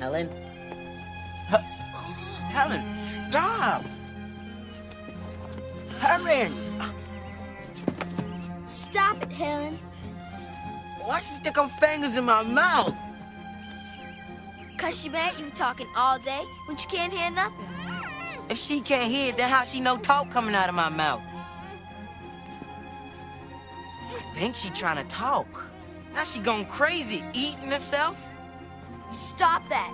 Helen? Helen, stop! Helen! Stop it, Helen. Why'd she stick her fingers in my mouth? 'Cause she mad you talking all day when she can't hear nothing. If she can't hear it, then how she know talk coming out of my mouth? I think she trying to talk. Now she going crazy, eating herself. Stop that.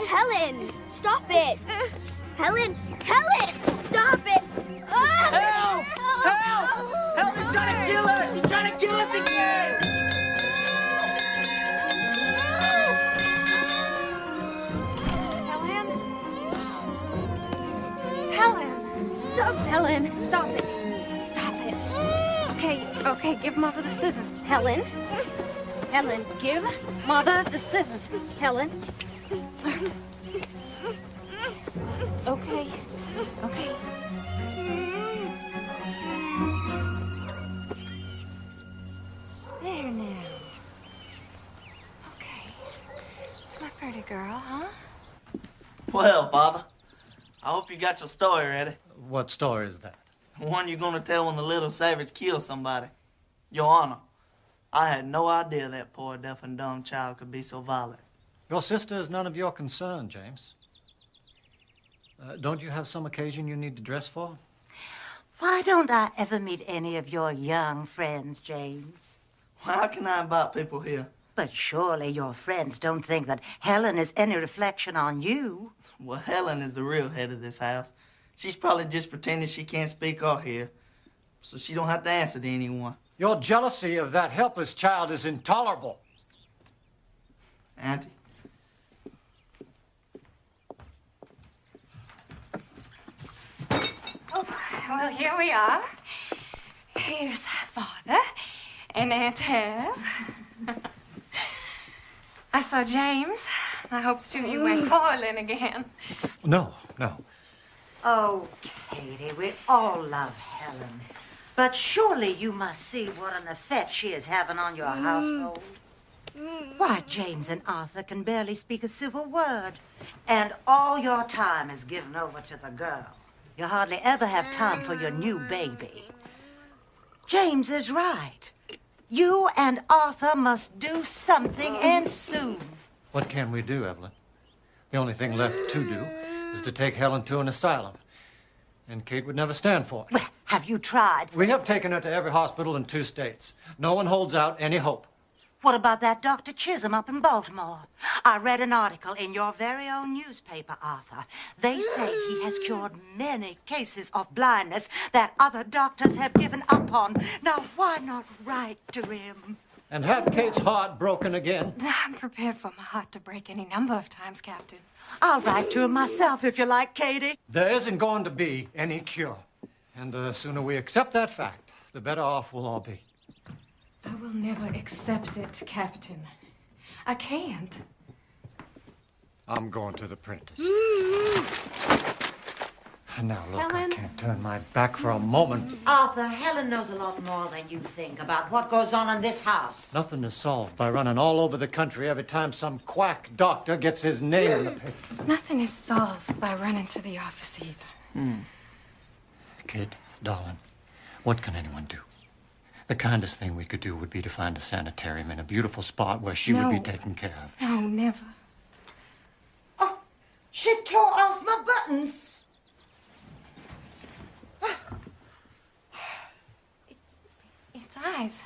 Helen, stop it. Helen, Helen, stop it. Help! Help! Help! They're trying to kill us! They're trying to kill us again! Helen? Helen! Stop, Helen! Stop it! Stop it! Okay, give Mother the scissors. Helen? Helen, give Mother the scissors. Helen? Okay. There now. Okay. It's my pretty girl, huh? Well, Father, I hope you got your story ready. What story is that? The one you're gonna tell when the little savage kills somebody. Your Honor, I had no idea that poor deaf and dumb child could be so violent. Your sister is none of your concern, James. Don't you have some occasion you need to dress for? Why don't I ever meet any of your young friends, James? Well, how can I invite people here? But surely your friends don't think that Helen is any reflection on you. Well, Helen is the real head of this house. She's probably just pretending she can't speak or hear, so she don't have to answer to anyone. Your jealousy of that helpless child is intolerable. Auntie. Oh, well, here we are. Here's Father and Aunt Hev. I saw James. I hoped you went quarreling again. No. Oh, Katie, we all love Helen. But surely you must see what an effect she is having on your household. Why, James and Arthur can barely speak a civil word. And all your time is given over to the girl. You hardly ever have time for your new baby. James is right. You and Arthur must do something, and soon. What can we do, Evelyn? The only thing left to do is to take Helen to an asylum. And Kate would never stand for it. Well, have you tried? We have taken her to every hospital in 2 states. No one holds out any hope. What about that Dr. Chisholm up in Baltimore? I read an article in your very own newspaper, Arthur. They say he has cured many cases of blindness that other doctors have given up on. Now, why not write to him? And have Kate's heart broken again. I'm prepared for my heart to break any number of times, Captain. I'll write to him myself if you like, Katie. There isn't going to be any cure. And the sooner we accept that fact, the better off we'll all be. I will never accept it, Captain. I can't. I'm going to the Prentice. Now, look, Helen? I can't turn my back for a moment. Arthur, Helen knows a lot more than you think about what goes on in this house. Nothing is solved by running all over the country every time some quack doctor gets his name in the paper. Nothing is solved by running to the office either. Kate, darling, what can anyone do? The kindest thing we could do would be to find a sanitarium in a beautiful spot where she would be taken care of. No, never. Oh, she tore off my buttons. It's eyes.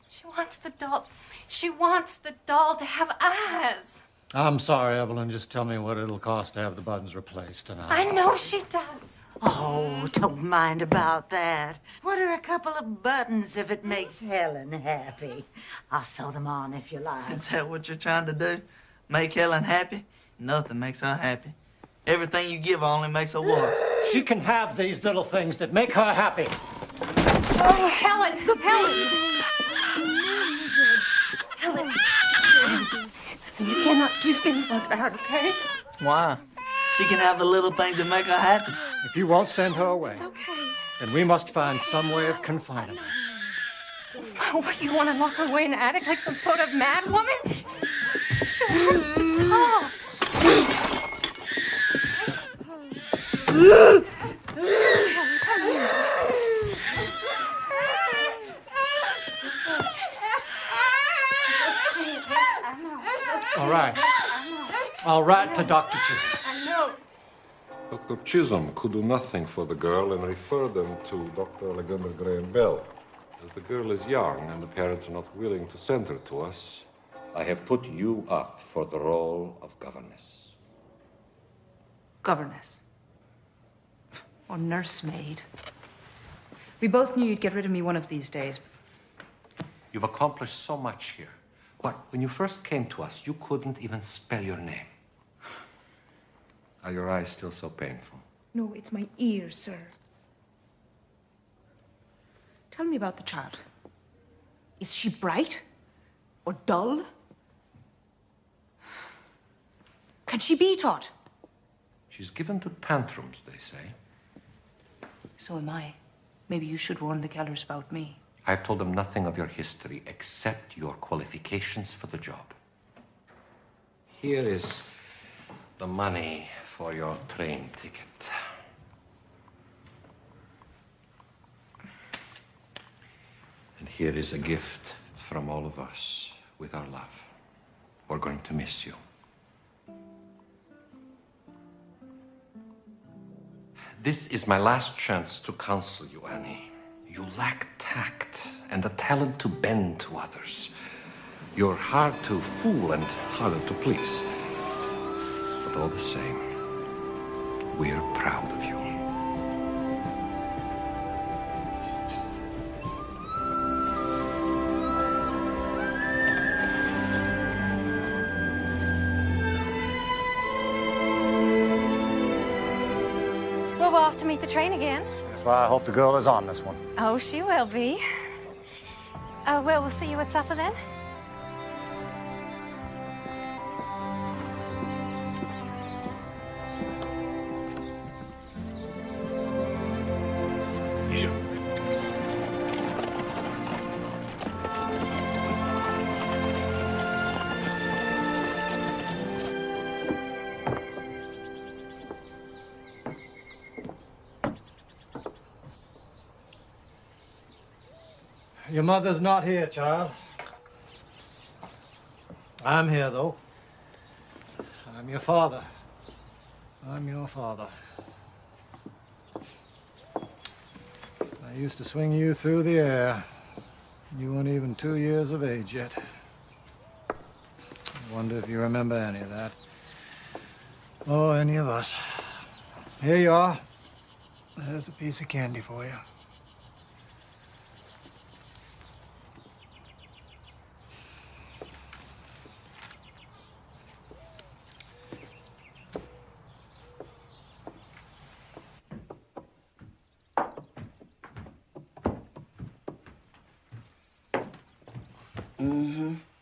She wants the doll. She wants the doll to have eyes. I'm sorry, Evelyn. Just tell me what it'll cost to have the buttons replaced, and I know she does. Oh, don't mind about that. What are a couple of buttons if it makes Helen happy? I'll sew them on if you like. Is that what you're trying to do? Make Helen happy? Nothing makes her happy. Everything you give her only makes her worse. she can have these little things that make her happy. Oh, Helen! Helen! Listen, you cannot do things like that, okay? Why? She can have the little things that make her happy. If you won't send her away, It's okay. then we must find some way of confining her. What, you want to lock her away in the attic like some sort of mad woman? She wants to talk. All right. I'll write to Dr. Chisholm. Dr. Chisholm could do nothing for the girl and referred them to Dr. Alexander Graham Bell. As the girl is young and the parents are not willing to send her to us, I have put you up for the role of governess. Governess. Or nursemaid. We both knew you'd get rid of me one of these days. You've accomplished so much here. But when you first came to us, you couldn't even spell your name. Are your eyes still so painful? No, it's my ears, sir. Tell me about the child. Is she bright? Or dull? Can she be taught? She's given to tantrums, they say. So am I. Maybe you should warn the Kellers about me. I've told them nothing of your history except your qualifications for the job. Here is the money for your train ticket. And here is a gift from all of us with our love. We're going to miss you. This is my last chance to counsel you, Annie. You lack tact and the talent to bend to others. You're hard to fool and harder to please. But all the same, we're proud of you. We'll off to meet the train again. That's why I hope the girl is on this one. Oh, she will be. Well, we'll see you at supper then. Here. Your mother's not here, child. I'm here, though. I'm your father. I'm your father. I used to swing you through the air. You weren't even 2 years of age yet. I wonder if you remember any of that. Or any of us. Here you are. There's a piece of candy for you.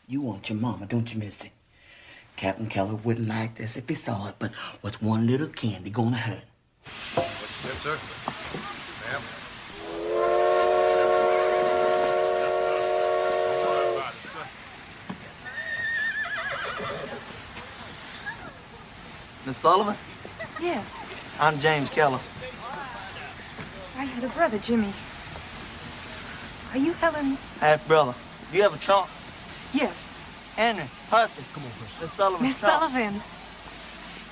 You want your mama, don't you, Missy? Captain Keller wouldn't like this if he saw it, but what's one little candy gonna hurt? What's that, sir? Ma'am? Miss Sullivan, Yes. I'm James Keller. I had a brother, Jimmy. Are you Helen's? Half brother. Do you have a trunk? Yes. Henry, Hussey. Come on, Miss Sullivan's Miss trunk. Sullivan.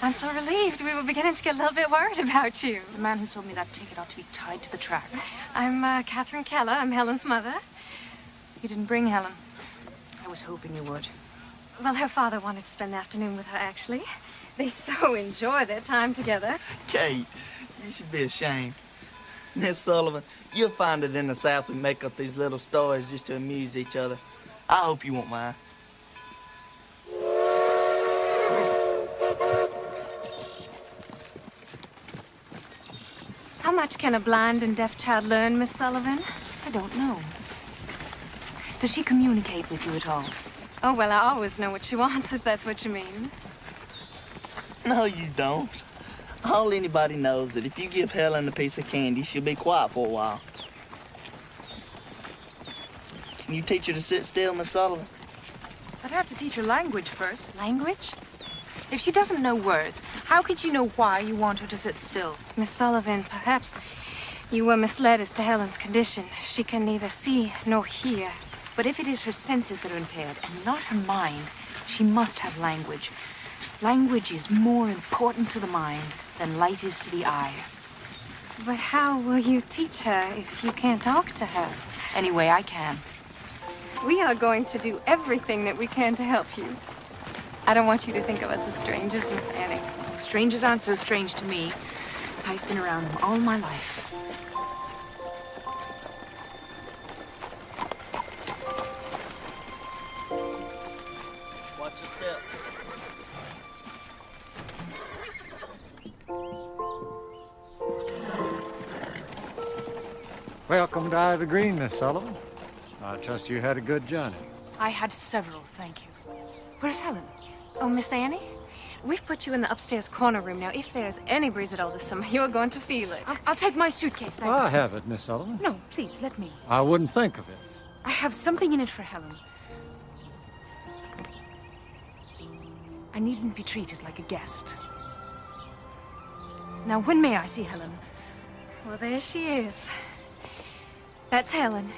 I'm so relieved. We were beginning to get a little bit worried about you. The man who sold me that ticket ought to be tied to the tracks. I'm Catherine Keller. I'm Helen's mother. You didn't bring Helen. I was hoping you would. Well, her father wanted to spend the afternoon with her, actually. They so enjoy their time together. Kate, you should be ashamed. Miss Sullivan, you'll find it in the South we make up these little stories just to amuse each other. I hope you won't mind. How much can a blind and deaf child learn, Miss Sullivan? I don't know. Does she communicate with you at all? Oh, well, I always know what she wants, if that's what you mean. No, you don't. All anybody knows that if you give Helen a piece of candy, she'll be quiet for a while. Can you teach her to sit still, Miss Sullivan? I'd have to teach her language first. Language? If she doesn't know words, how could you know why you want her to sit still? Miss Sullivan, perhaps you were misled as to Helen's condition. She can neither see nor hear. But if it is her senses that are impaired and not her mind, she must have language. Language is more important to the mind than light is to the eye. But how will you teach her if you can't talk to her? Anyway, I can. We are going to do everything that we can to help you. I don't want you to think of us as strangers, Miss Annie. Strangers aren't so strange to me. I've been around them all my life. Watch your step. Welcome to Ivy Green, Miss Sullivan. I trust you had a good journey. I had several, thank you. Where's Helen? Oh, Miss Annie, we've put you in the upstairs corner room. Now, if there's any breeze at all this summer, you're going to feel it. I'll take my suitcase, thanks. I have it, Miss Sullivan. No, please, let me. I wouldn't think of it. I have something in it for Helen. I needn't be treated like a guest. Now, when may I see Helen? Well, there she is. That's Helen.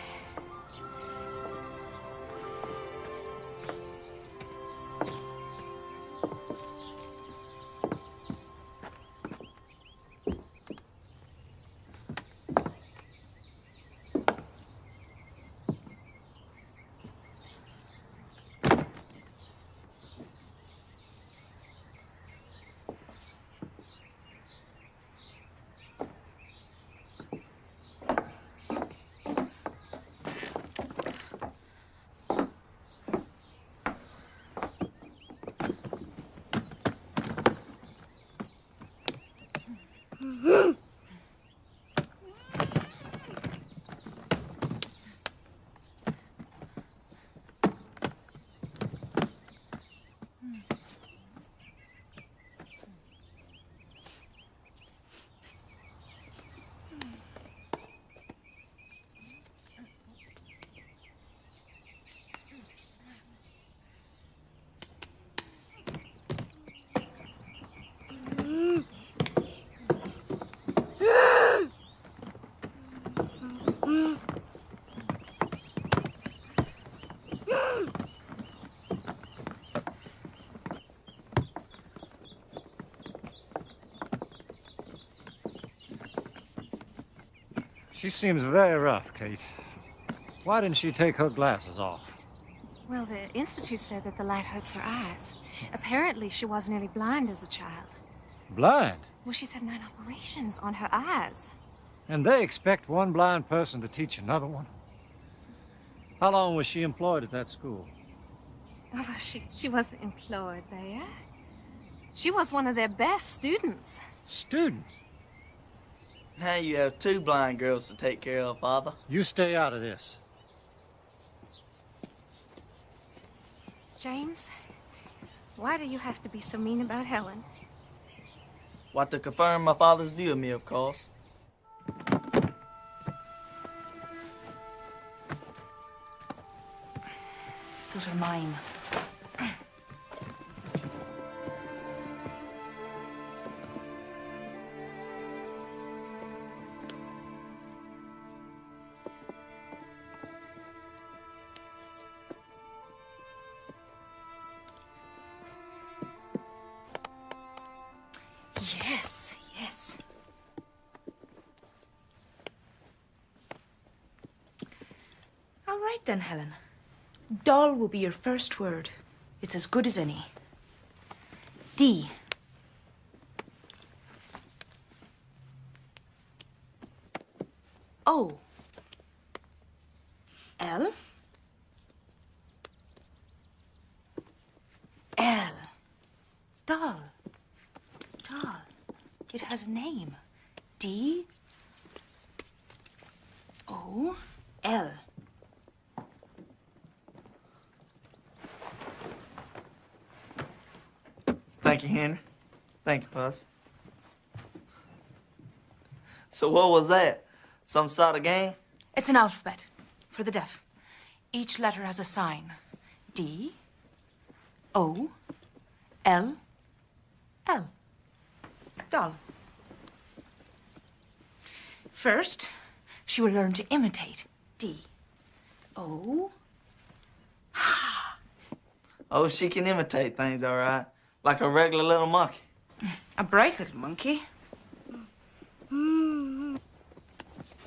She seems very rough, Kate. Why didn't she take her glasses off? Well, the Institute said that the light hurts her eyes. Apparently, she was nearly blind as a child. Blind? Well, she's had 9 operations on her eyes. And they expect one blind person to teach another one? How long was she employed at that school? Oh, well, she wasn't employed there. She was one of their best students. Students? Now you have 2 blind girls to take care of, Father. You stay out of this. James, why do you have to be so mean about Helen? What, to confirm my father's view of me, of course. Those are mine. right then, Helen. Doll will be your first word. It's as good as any. D. O. L. L. Doll. Doll. It has a name. D. O. L. Thank you, Henry. Thank you, Puss. So what was that? Some sort of game? It's an alphabet for the deaf. Each letter has a sign. D. O. L. L. Doll. First, she will learn to imitate. D. O. Oh, she can imitate things, all right. Like a regular little monkey. A bright little monkey.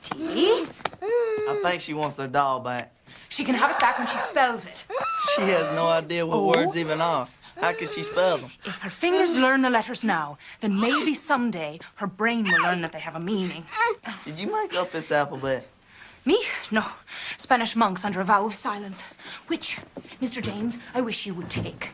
T. I think she wants her doll back. She can have it back when she spells it. She has no idea what words even are. How can she spell them? If her fingers learn the letters now, then maybe someday her brain will learn that they have a meaning. Did you make up this alphabet? Me? No. Spanish monks under a vow of silence. Which, Mr. James, I wish you would take.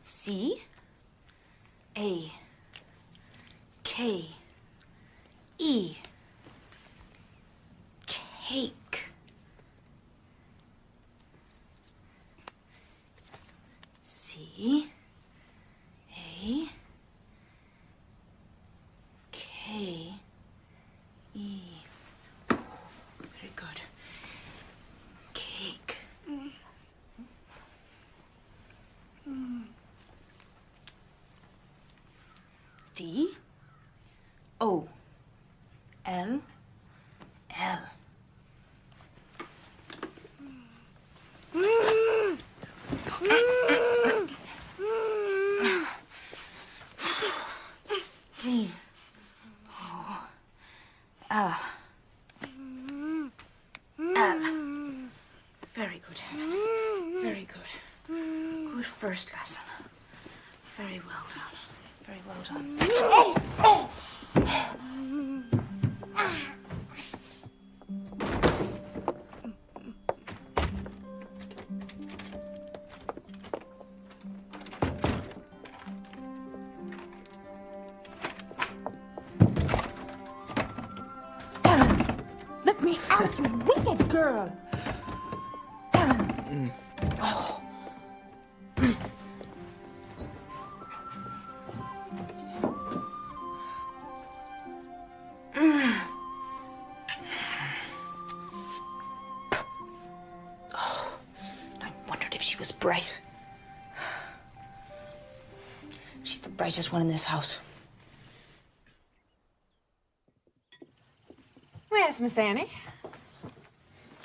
C. A. K. E. Cake. C. A. K. E. Very good. Cake. D. O. L. L. D. O. L. L. Very good, Helen. Very good. Good first lesson. Very well done. Very well done. Oh! Oh! Helen, let me out, you wicked girl. Helen. Oh. Bright. She's the brightest one in this house. Where's Miss Annie?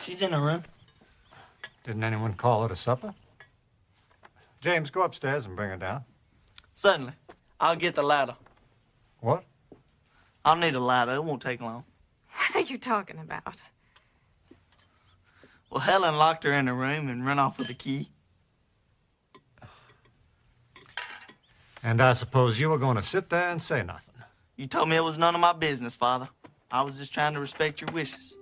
She's in her room. Didn't anyone call her to supper? James, go upstairs and bring her down. Certainly. I'll get the ladder. What? I'll need a ladder. It won't take long. What are you talking about? Well, Helen locked her in her room and ran off with the key. And I suppose you were going to sit there and say nothing. You told me it was none of my business, Father. I was just trying to respect your wishes.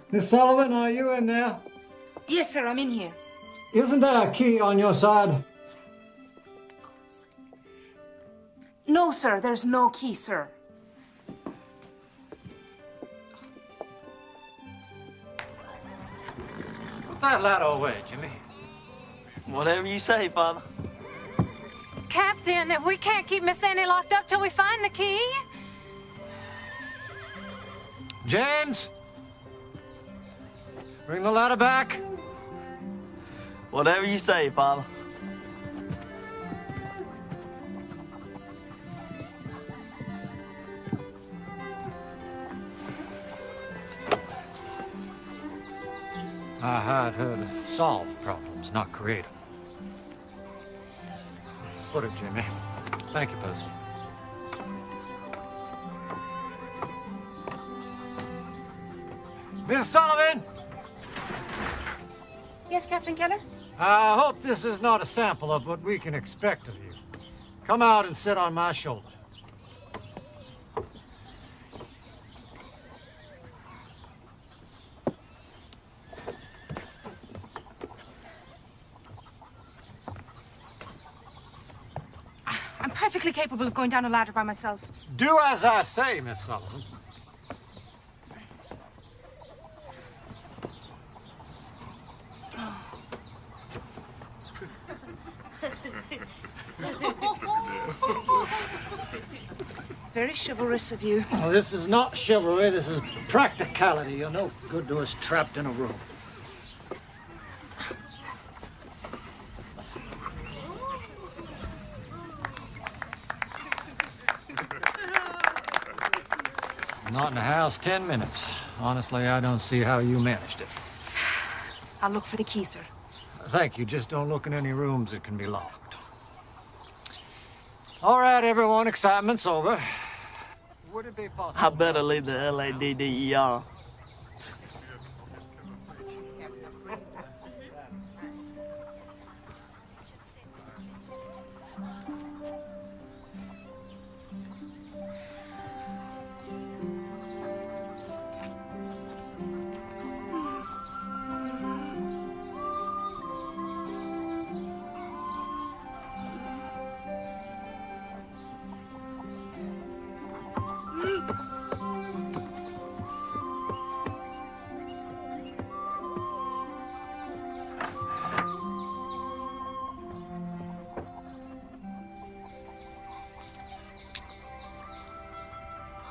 Miss Sullivan, are you in there? Yes, sir, I'm in here. Isn't there a key on your side? No, sir, there's no key, sir. that ladder away, Jimmy. Whatever you say, Father. Captain, we can't keep Miss Annie locked up till we find the key. James! Bring the ladder back. Whatever you say, Father. I hired her to solve problems, not create them. Put it, Jimmy. Thank you, Percy. Miss Sullivan! Yes, Captain Keller? I hope this is not a sample of what we can expect of you. Come out and sit on my shoulder. I'm perfectly capable of going down a ladder by myself. Do as I say, Miss Sullivan. Very chivalrous of you. Oh, this is not chivalry, this is practicality. You're no good to us trapped in a room. Not in the house 10 minutes. Honestly, I don't see how you managed it. I'll look for the key, sir. Thank you. Just don't look in any rooms that can be locked. All right, everyone. Excitement's over. Would it be possible? I better leave the LADDER.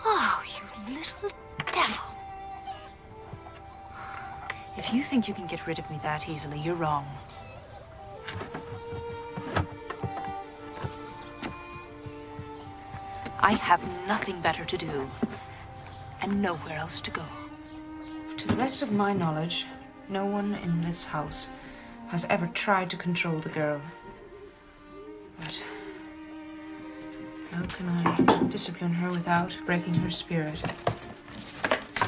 Oh, you little devil. If you think you can get rid of me that easily, you're wrong. I have nothing better to do, and nowhere else to go. To the best of my knowledge, no one in this house has ever tried to control the girl. But how can I discipline her without breaking her spirit?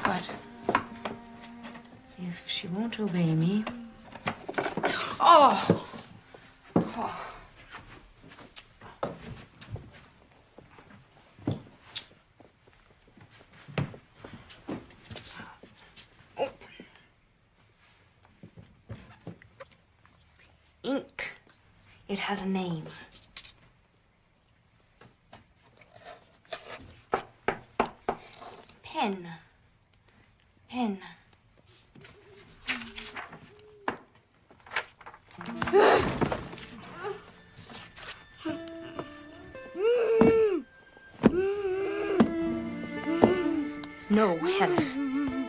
But if she won't obey me... Oh! Oh. Ink. It has a name. Pen. Pen. No, Helen.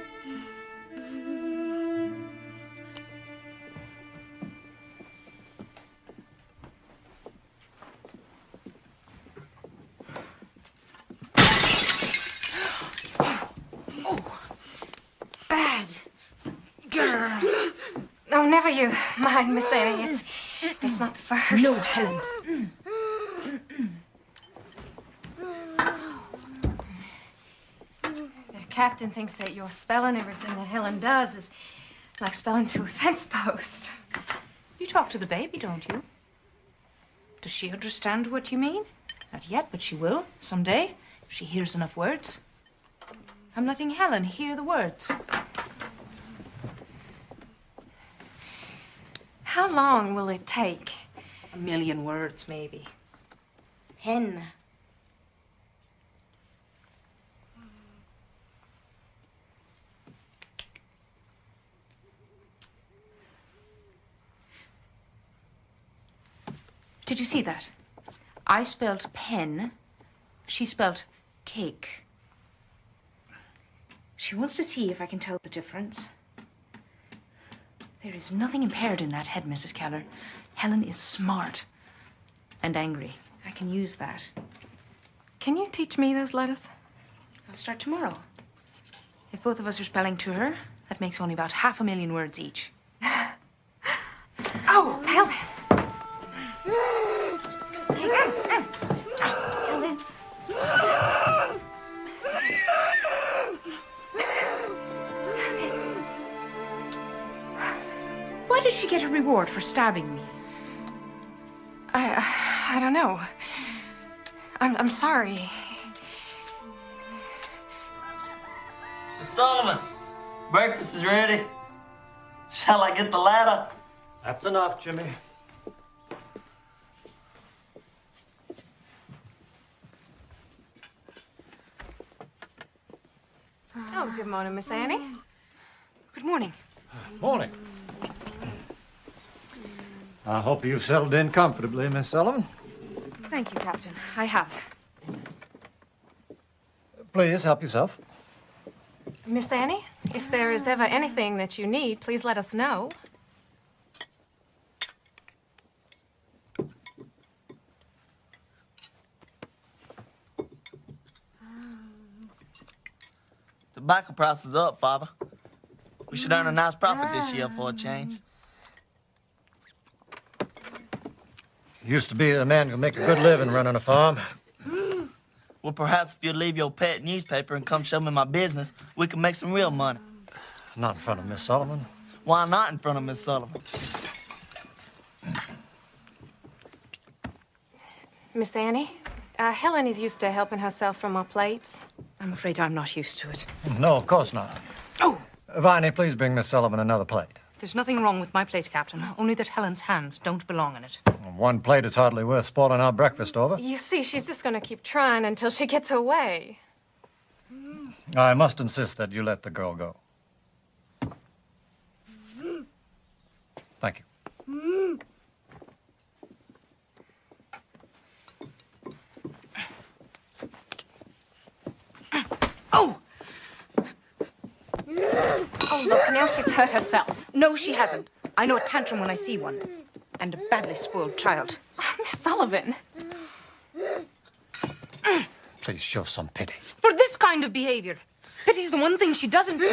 Bad girl. No, never you mind, Miss Annie. It's not the first. No, Helen. The captain thinks that you're spelling everything that Helen does is like spelling to a fence post. You talk to the baby, don't you? Does she understand what you mean? Not yet, but she will someday if she hears enough words. I'm letting Helen hear the words. How long will it take? 1,000,000 words, maybe. Hen. Did you see that? I spelled pen. She spelled cake. She wants to see if I can tell the difference. There is nothing impaired in that head, Mrs. Keller. Helen is smart and angry. I can use that. Can you teach me those letters? I'll start tomorrow. If both of us are spelling to her, that makes only about 500,000 words each. Oh, Helen! Helen. Why did she get a reward for stabbing me? I don't know. I'm sorry. Miss Sullivan, breakfast is ready. Shall I get the ladder? That's enough, Jimmy. Oh, good morning, Miss Annie. Good morning. Morning. I hope you've settled in comfortably, Miss Sullivan. Thank you, Captain. I have. Please help yourself. Miss Annie, if there is ever anything that you need, please let us know. Tobacco price is up, Father. We should earn a nice profit this year for a change. Used to be a man who'd make a good living running a farm. Well, perhaps if you'd leave your pet newspaper and come show me my business, we can make some real money. Not in front of Miss Sullivan. Why not in front of Miss Sullivan? Miss Annie, Helen is used to helping herself from our plates. I'm afraid I'm not used to it. No, of course not. Oh! Viney, please bring Miss Sullivan another plate. There's nothing wrong with my plate, Captain. Only that Helen's hands don't belong in it. One plate is hardly worth spoiling our breakfast over. You see, she's just gonna keep trying until she gets away. I must insist that you let the girl go. Thank you. Oh! Oh, look, now she's hurt herself. No, she hasn't. I know a tantrum when I see one. And a badly spoiled child. Miss Sullivan. Please show some pity. For this kind of behavior. Pity's the one thing she doesn't need.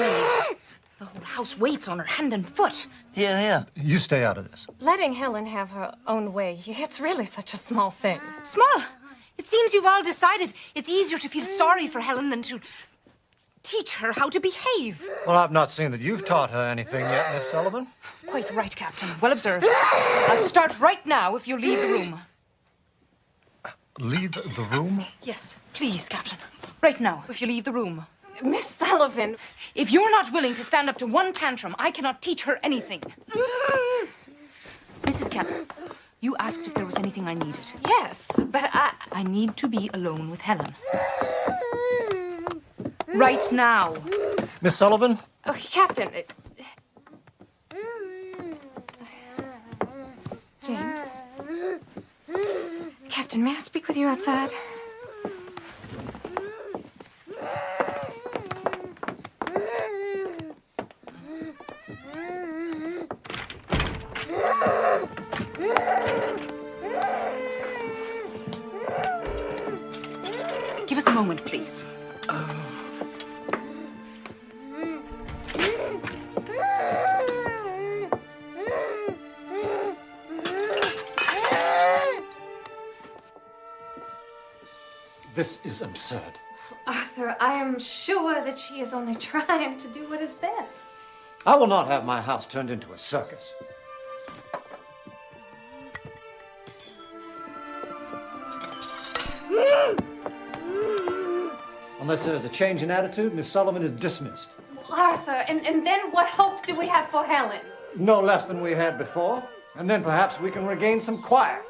The whole house waits on her hand and foot. Here, here. You stay out of this. Letting Helen have her own way, it's really such a small thing. Small. It seems you've all decided it's easier to feel sorry for Helen than to teach her how to behave. Well, I've not seen that you've taught her anything yet, Miss Sullivan. Quite right, Captain. Well observed. I'll start right now if you leave the room. Leave the room? Yes, please, Captain. Right now, if you leave the room. Miss Sullivan. If you're not willing to stand up to one tantrum, I cannot teach her anything. Mrs. Keller, you asked if there was anything I needed. Yes, but I need to be alone with Helen. Right now. Miss Sullivan? Oh, Captain. James. Captain, may I speak with you outside? Give us a moment, please. This is absurd. Arthur, I am sure that she is only trying to do what is best. I will not have my house turned into a circus. Unless there's a change in attitude, Miss Sullivan is dismissed. Arthur, and then what hope do we have for Helen? No less than we had before, and then perhaps we can regain some quiet.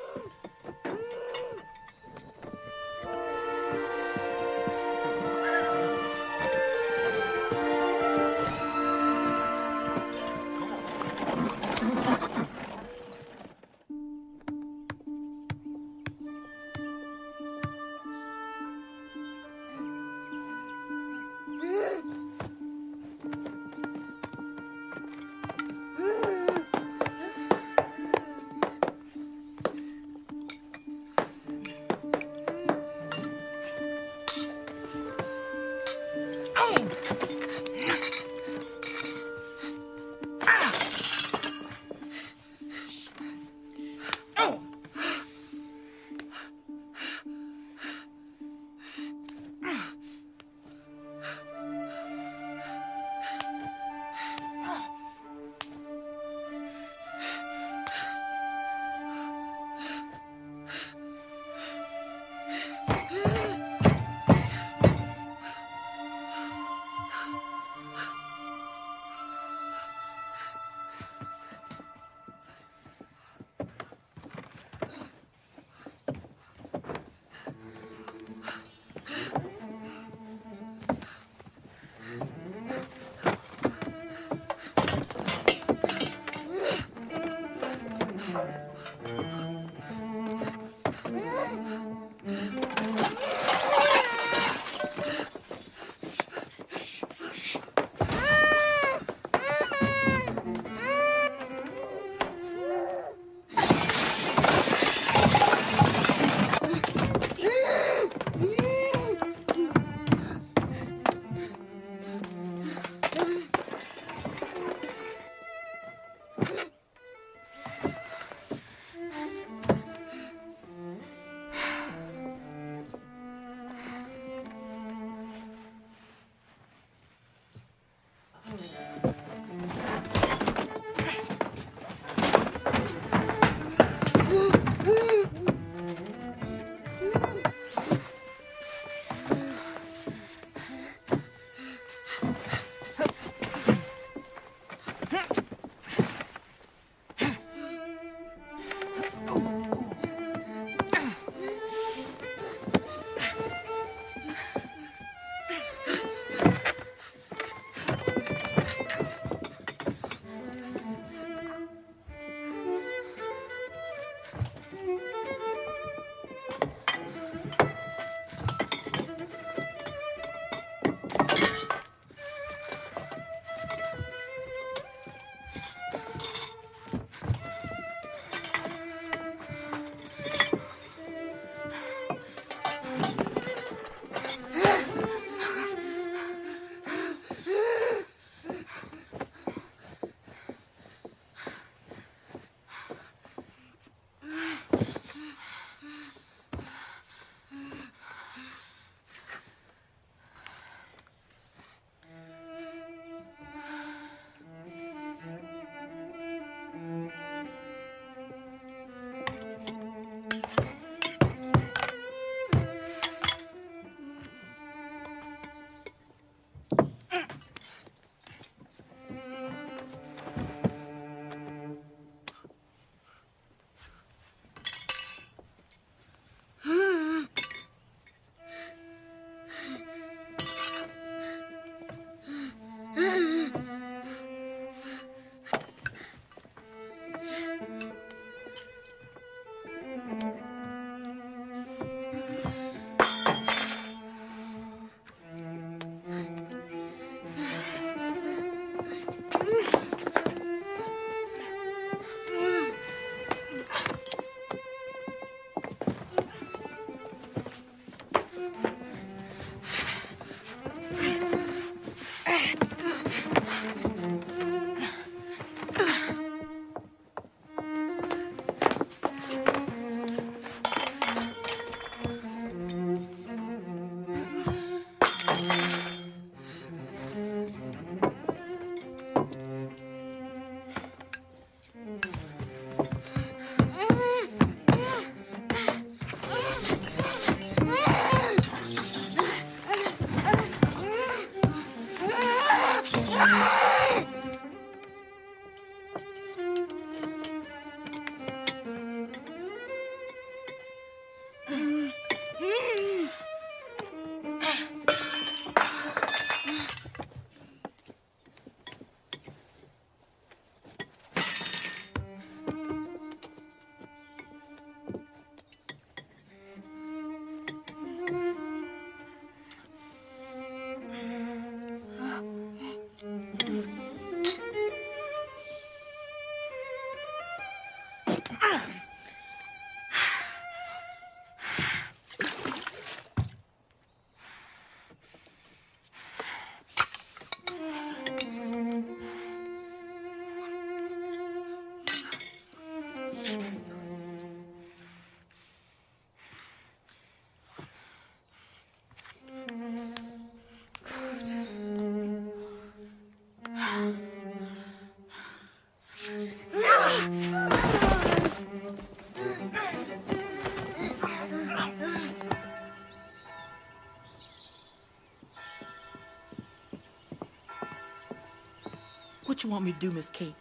What you want me to do, Miss Kate?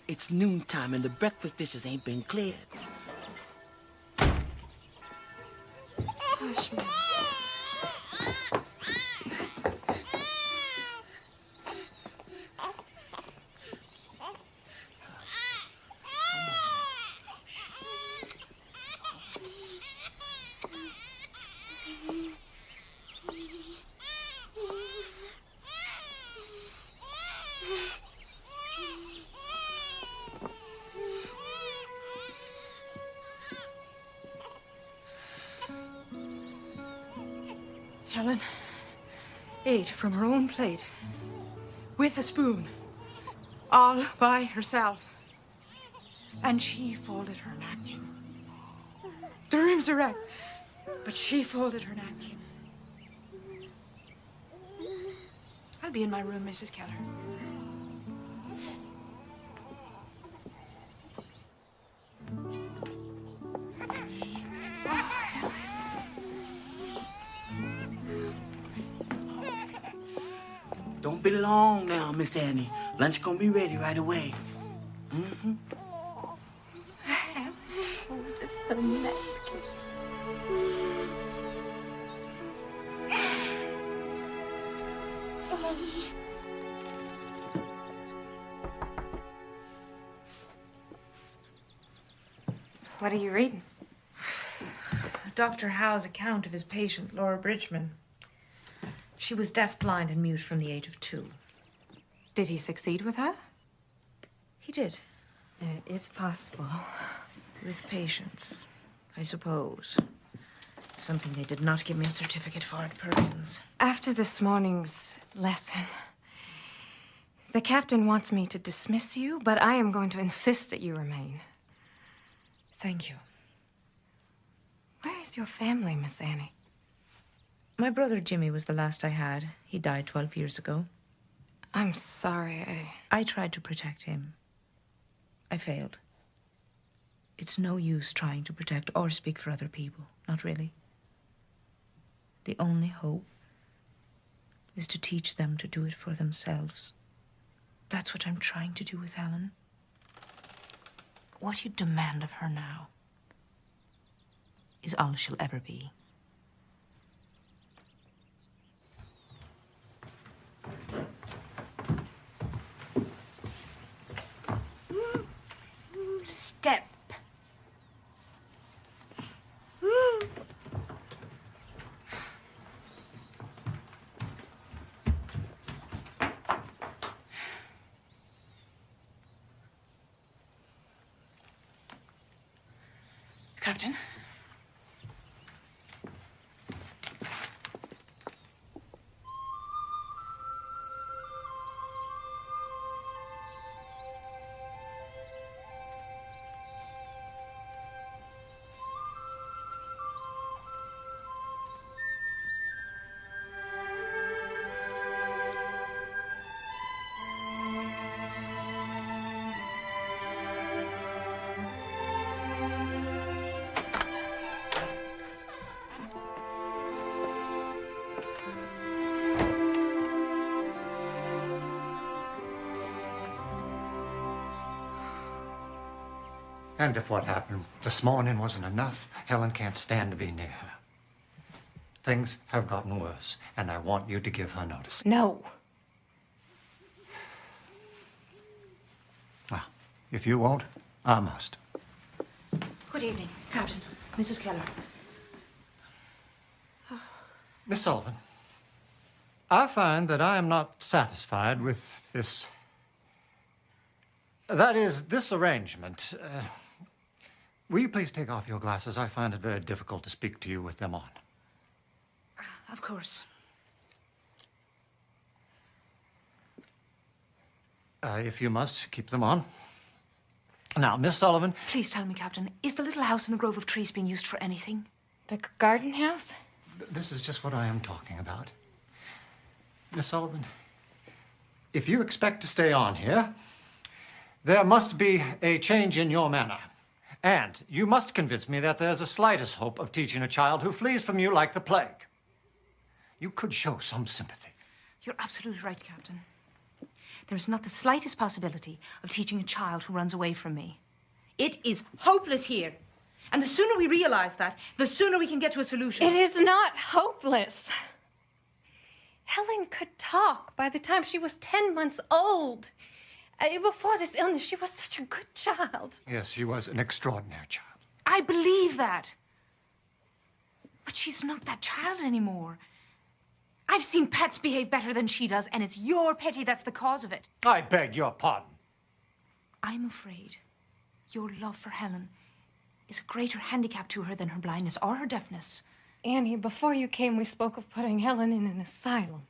It's noontime and the breakfast dishes ain't been cleared. Hush, man. Helen ate from her own plate with a spoon, all by herself. And she folded her napkin. The room's a wreck, but she folded her napkin. I'll be in my room, Mrs. Keller. Don't be long now, Miss Annie. Lunch gonna be ready right away. Mm-hmm. Folded her napkin. What are you reading? Dr. Howe's account of his patient, Laura Bridgman. She was deaf, blind, and mute from the age of 2. Did he succeed with her? He did. It is possible. With patience, I suppose. Something they did not give me a certificate for at Perkins. After this morning's lesson, the captain wants me to dismiss you, but I am going to insist that you remain. Thank you. Where is your family, Miss Annie? My brother Jimmy was the last I had. He died 12 years ago. I'm sorry. I tried to protect him. I failed. It's no use trying to protect or speak for other people. Not really. The only hope is to teach them to do it for themselves. That's what I'm trying to do with Helen. What you demand of her now is all she'll ever be. Step. Captain? And if what happened this morning wasn't enough, Helen can't stand to be near her. Things have gotten worse, and I want you to give her notice. No. Well, if you won't, I must. Good evening, Captain. Mrs. Keller. Miss Sullivan, I find that I am not satisfied with this. That is, this arrangement. Will you please take off your glasses? I find it very difficult to speak to you with them on. Of course. If you must, keep them on. Now, Miss Sullivan. Please tell me, Captain, is the little house in the grove of trees being used for anything? The garden house? This is just what I am talking about. Miss Sullivan, if you expect to stay on here, there must be a change in your manner. And you must convince me that there's the slightest hope of teaching a child who flees from you like the plague. You could show some sympathy. You're absolutely right, Captain. There is not the slightest possibility of teaching a child who runs away from me. It is hopeless here. And the sooner we realize that, the sooner we can get to a solution. It is not hopeless. Helen could talk by the time she was 10 months old. Before this illness, she was such a good child. Yes, she was an extraordinary child. I believe that. But she's not that child anymore. I've seen pets behave better than she does, and it's your pity that's the cause of it. I beg your pardon. I'm afraid your love for Helen is a greater handicap to her than her blindness or her deafness. Annie, before you came, we spoke of putting Helen in an asylum.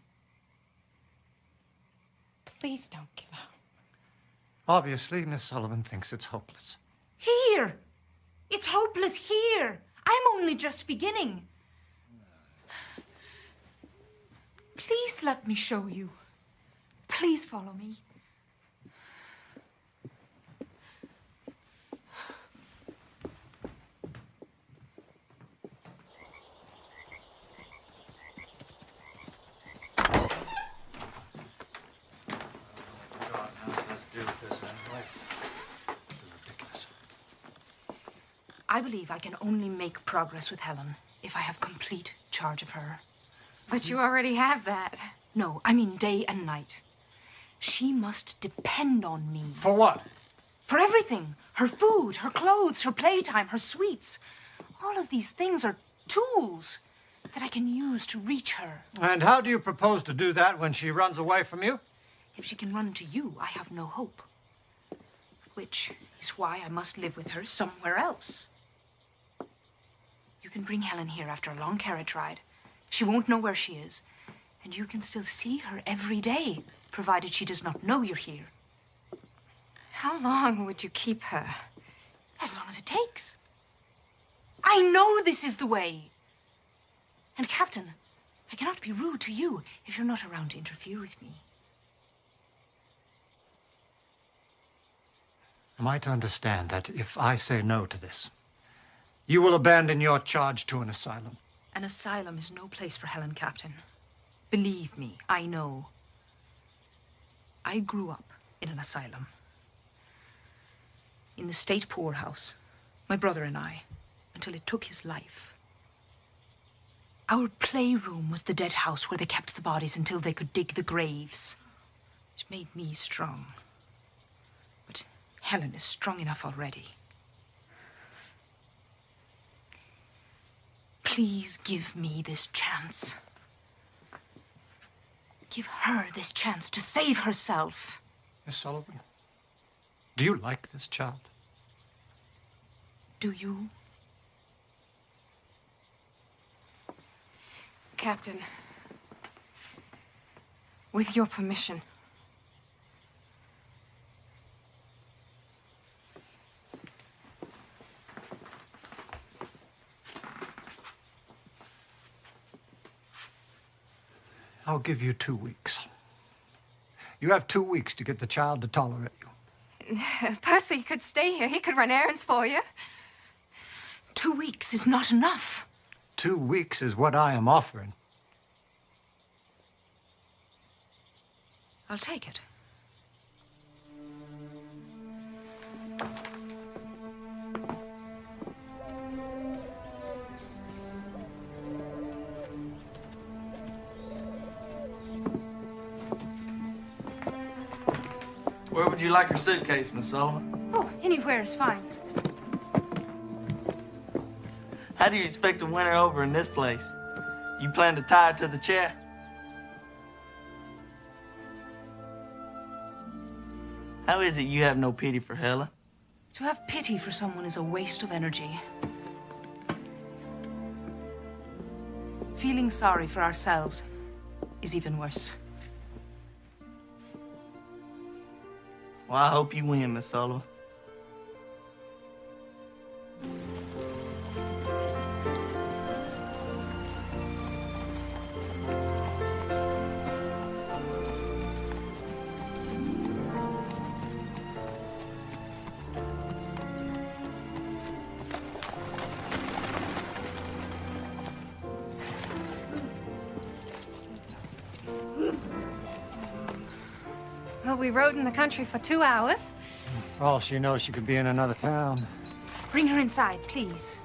Please don't give up. Obviously, Miss Sullivan thinks it's hopeless. Here! It's hopeless here. I'm only just beginning. Please let me show you. Please follow me. I believe I can only make progress with Helen if I have complete charge of her. But you already have that. No, I mean day and night. She must depend on me. For what? For everything. Her food, her clothes, her playtime, her sweets. All of these things are tools that I can use to reach her. And how do you propose to do that when she runs away from you? If she can run to you, I have no hope. Which is why I must live with her somewhere else. You can bring Helen here after a long carriage ride. She won't know where she is. And you can still see her every day, provided she does not know you're here. How long would you keep her? As long as it takes. I know this is the way. And, Captain, I cannot be rude to you if you're not around to interfere with me. Am I to understand that if I say no to this, you will abandon your charge to an asylum? An asylum is no place for Helen, Captain. Believe me, I know. I grew up in an asylum. In the state poorhouse, my brother and I, until it took his life. Our playroom was the dead house where they kept the bodies until they could dig the graves. It made me strong. But Helen is strong enough already. Please give me this chance. Give her this chance to save herself. Miss Sullivan, do you like this child? Do you? Captain, with your permission. I'll give you 2 weeks. You have 2 weeks to get the child to tolerate you. Percy could stay here. He could run errands for you. 2 weeks is not enough. 2 weeks is what I am offering. I'll take it. Where would you like your suitcase, Miss Sullivan? Oh, anywhere is fine. How do you expect to win her over in this place? You plan to tie her to the chair? How is it you have no pity for Helen? To have pity for someone is a waste of energy. Feeling sorry for ourselves is even worse. Well, I hope you win, Miss Sullivan. Well, we rode in the country for 2 hours. For all she knows, she could be in another town. Bring her inside, please.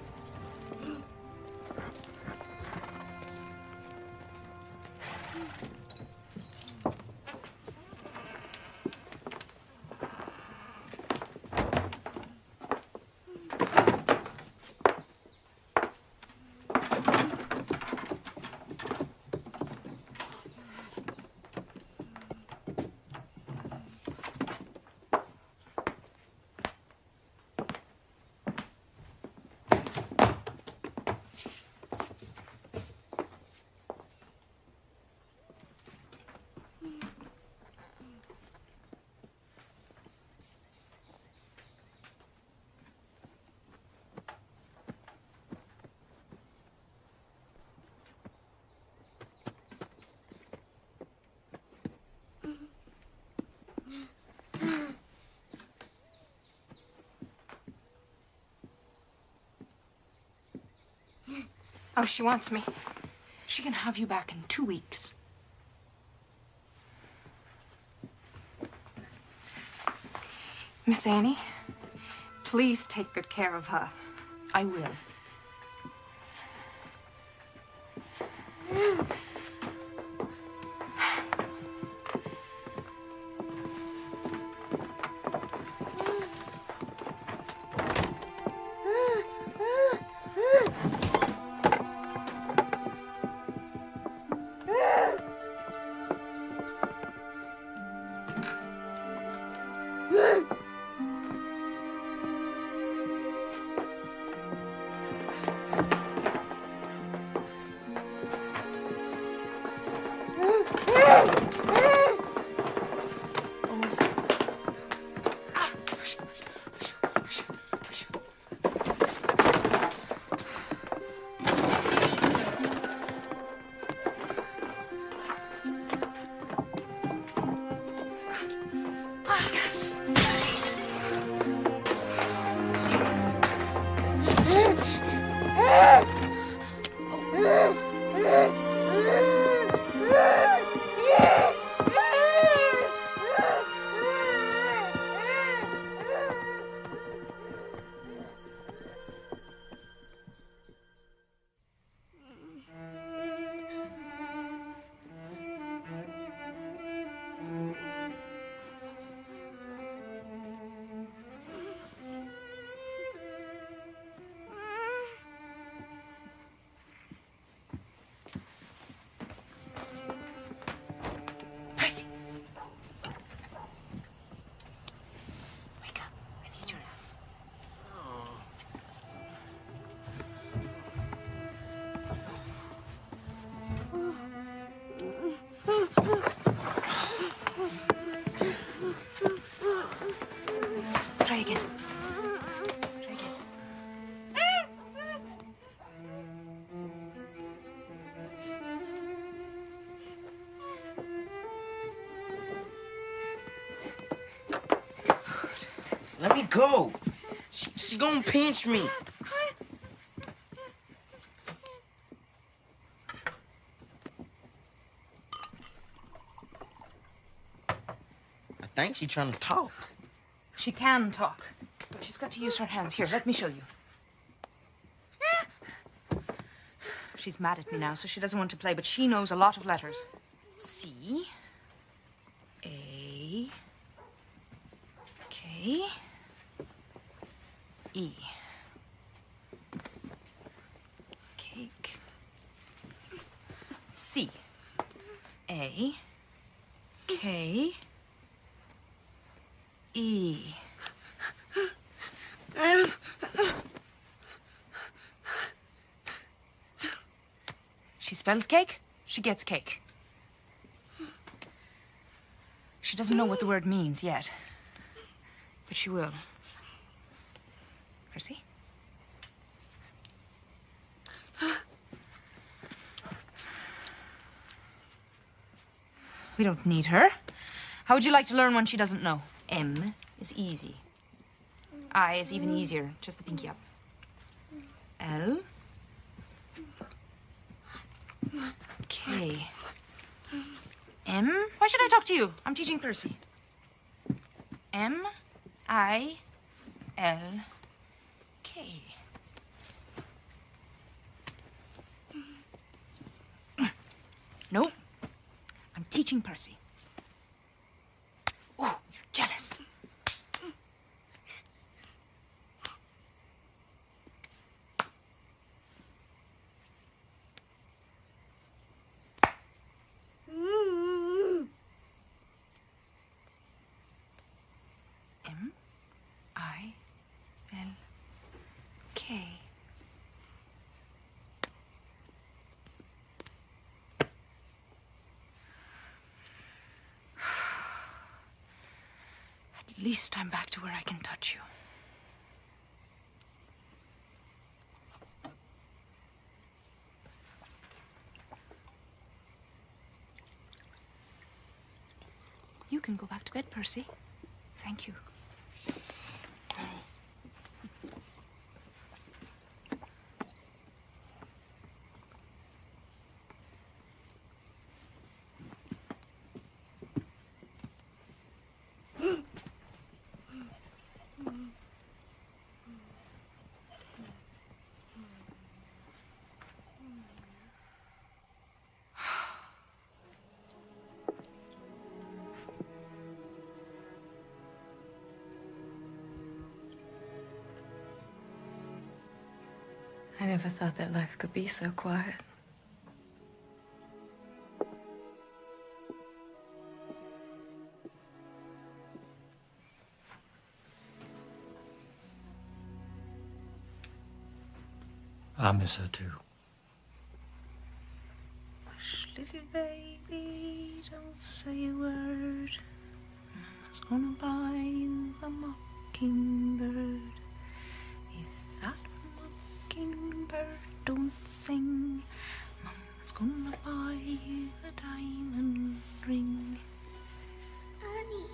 Oh, she wants me. She can have you back in 2 weeks. Miss Annie, please take good care of her. I will. Try again. Try again. Let me go. She gonna pinch me. I think she's trying to talk. She can talk, but she's got to use her hands. Here, let me show you. She's mad at me now, so she doesn't want to play, but she knows a lot of letters. C, A, K, E. Cake. C, A, K, E. She spells cake, she gets cake. She doesn't know what the word means yet, but she will. Percy? We don't need her. How would you like to learn one she doesn't know? M is easy. I is even easier. Just the pinky up. L. K. M. Why should I talk to you? I'm teaching Percy. M-I-L-K. No, I'm teaching Percy. Oh, you're jealous. M-I-L-K. At least I'm back to where I can touch you. You can go back to bed, Percy. Thank you. I never thought that life could be so quiet. I miss her too. Hush, little baby, don't say a word. Mama's gonna buy you a mockingbird. If that mockingbird don't sing, Mama's gonna buy you a diamond ring. Annie.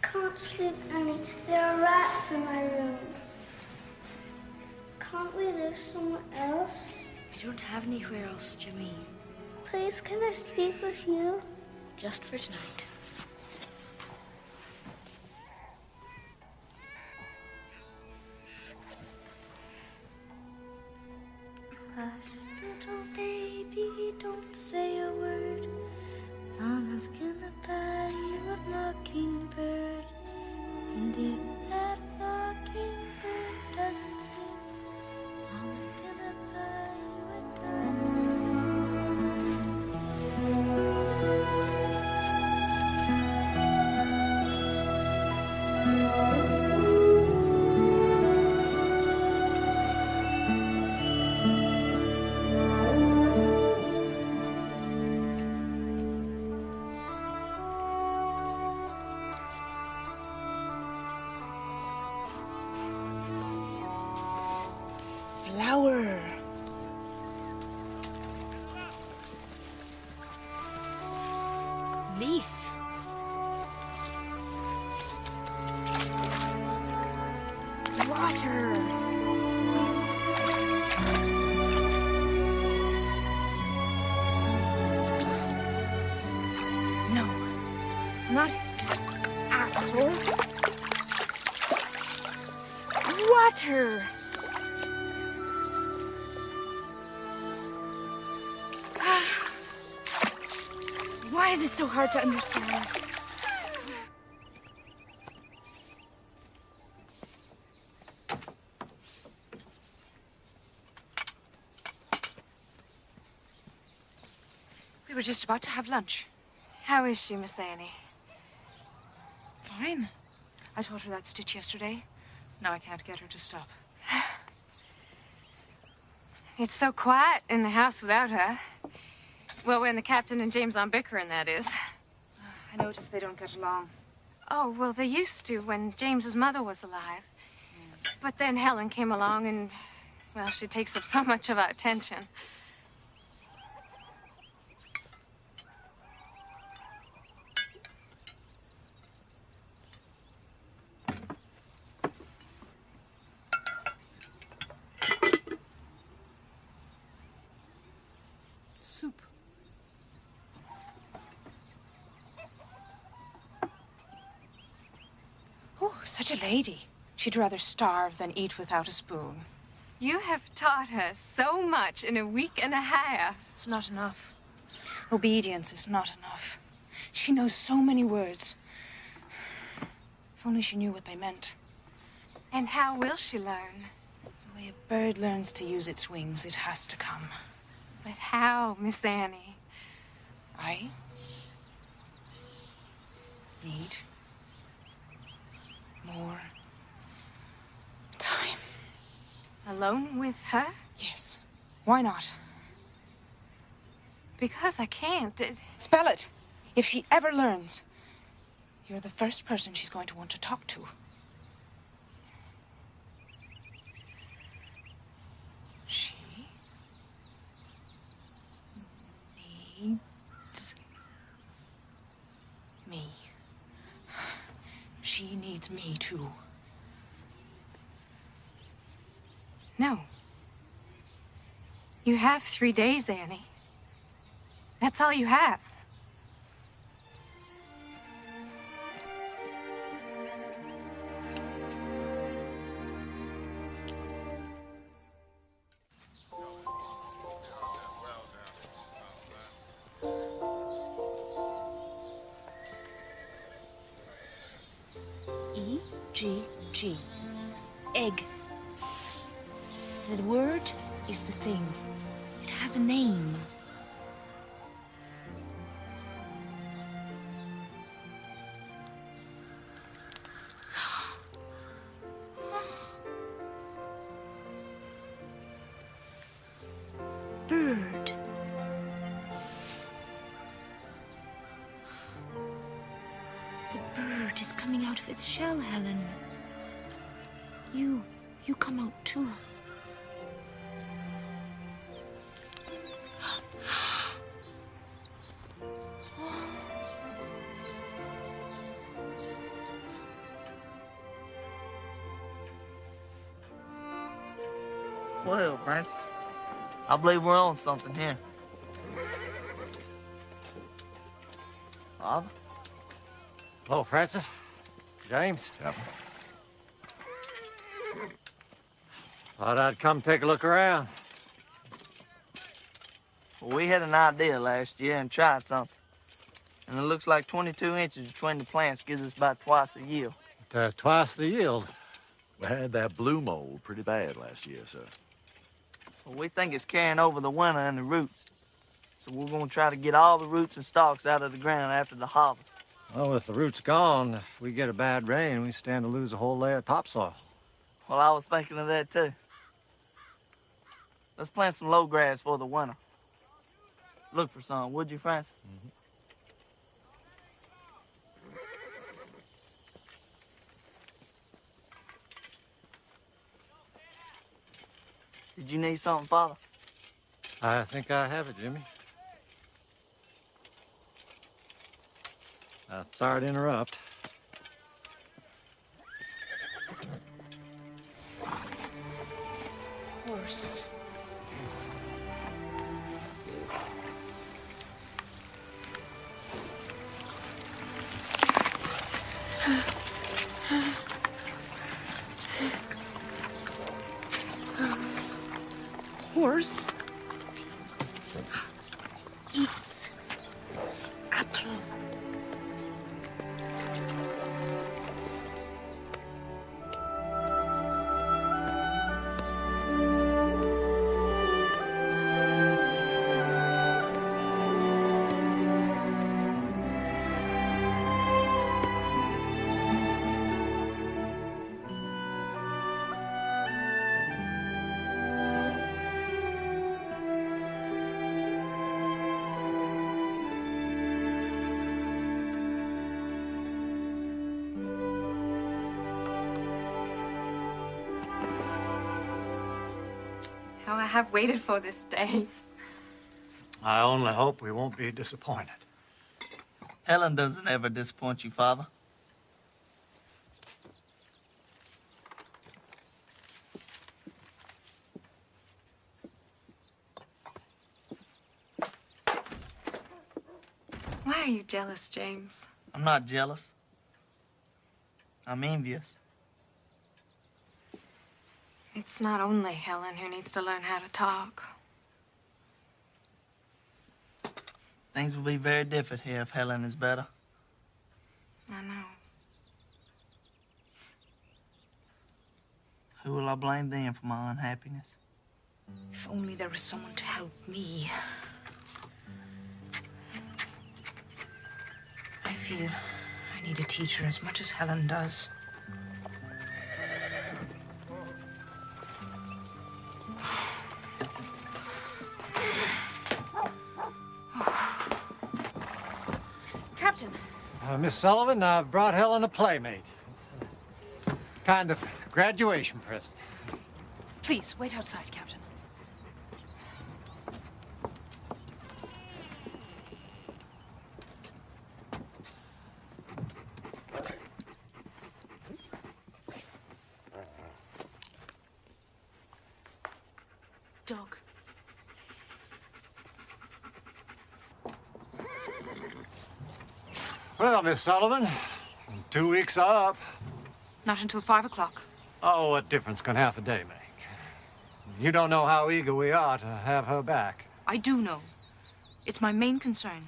I can't sleep, Annie. There are rats in my room. Can't we live somewhere else? We don't have anywhere else, Jimmy. Please, can I sleep with you? Just for tonight. Hush, little baby, don't say a word. Mama's gonna buy you a mockingbird. And if that mockingbird doesn't sing, Mama's gonna buy you a diamond. Flower. Leaf. Water. No, not apple. Water. Why is it so hard to understand? We were just about to have lunch. How is she, Miss Annie? Fine. I taught her that stitch yesterday. Now I can't get her to stop. It's so quiet in the house without her. Well, when the captain and James aren't bickering, that is. I noticed they don't get along. Oh, well, they used to when James's mother was alive. But then Helen came along and, well, she takes up so much of our attention. Soup. Such a lady. She'd rather starve than eat without a spoon. You have taught her so much in a week and a half. It's not enough. Obedience is not enough. She knows so many words. If only she knew what they meant. And how will she learn? The way a bird learns to use its wings, it has to come. But how, Miss Annie? I need more time. Alone with her? Yes. Why not? Because I can't. Spell it. If she ever learns, you're the first person she's going to want to talk to. She needs me. She needs me too. No. You have 3 days, Annie. That's all you have. E-G-G. Egg. The word is the thing. It has a name. Bird. The bird is coming out of its shell, Helen. You come out too. Well, Francis, I believe we're on something here. Father? Hello, Francis. James. Yep. Thought I'd come take a look around. Well, we had an idea last year and tried something. And it looks like 22 inches between the plants gives us about twice the yield. Twice the yield. We had that blue mold pretty bad last year, sir. Well, we think it's carrying over the winter and the roots. So we're going to try to get all the roots and stalks out of the ground after the harvest. Well, with the roots gone, if we get a bad rain, we stand to lose a whole layer of topsoil. Well, I was thinking of that, too. Let's plant some low grass for the winter. Look for some, would you, Francis? Mm-hmm. Did you need something, Father? I think I have it, Jimmy. Sorry to interrupt. Horse. Horse eats apple. How I have waited for this day. I only hope we won't be disappointed. Helen doesn't ever disappoint you, Father. Why are you jealous, James? I'm not jealous. I'm envious. It's not only Helen who needs to learn how to talk. Things will be very different here if Helen is better. I know. Who will I blame then for my unhappiness? If only there was someone to help me. I feel I need a teacher as much as Helen does. Captain! Miss Sullivan, I've brought Helen a playmate. It's a kind of graduation present. Please, wait outside, Captain. Doug. Well, Miss Sullivan, 2 weeks are up. Not until 5 o'clock. Oh, what difference can half a day make? You don't know how eager we are to have her back. I do know. It's my main concern.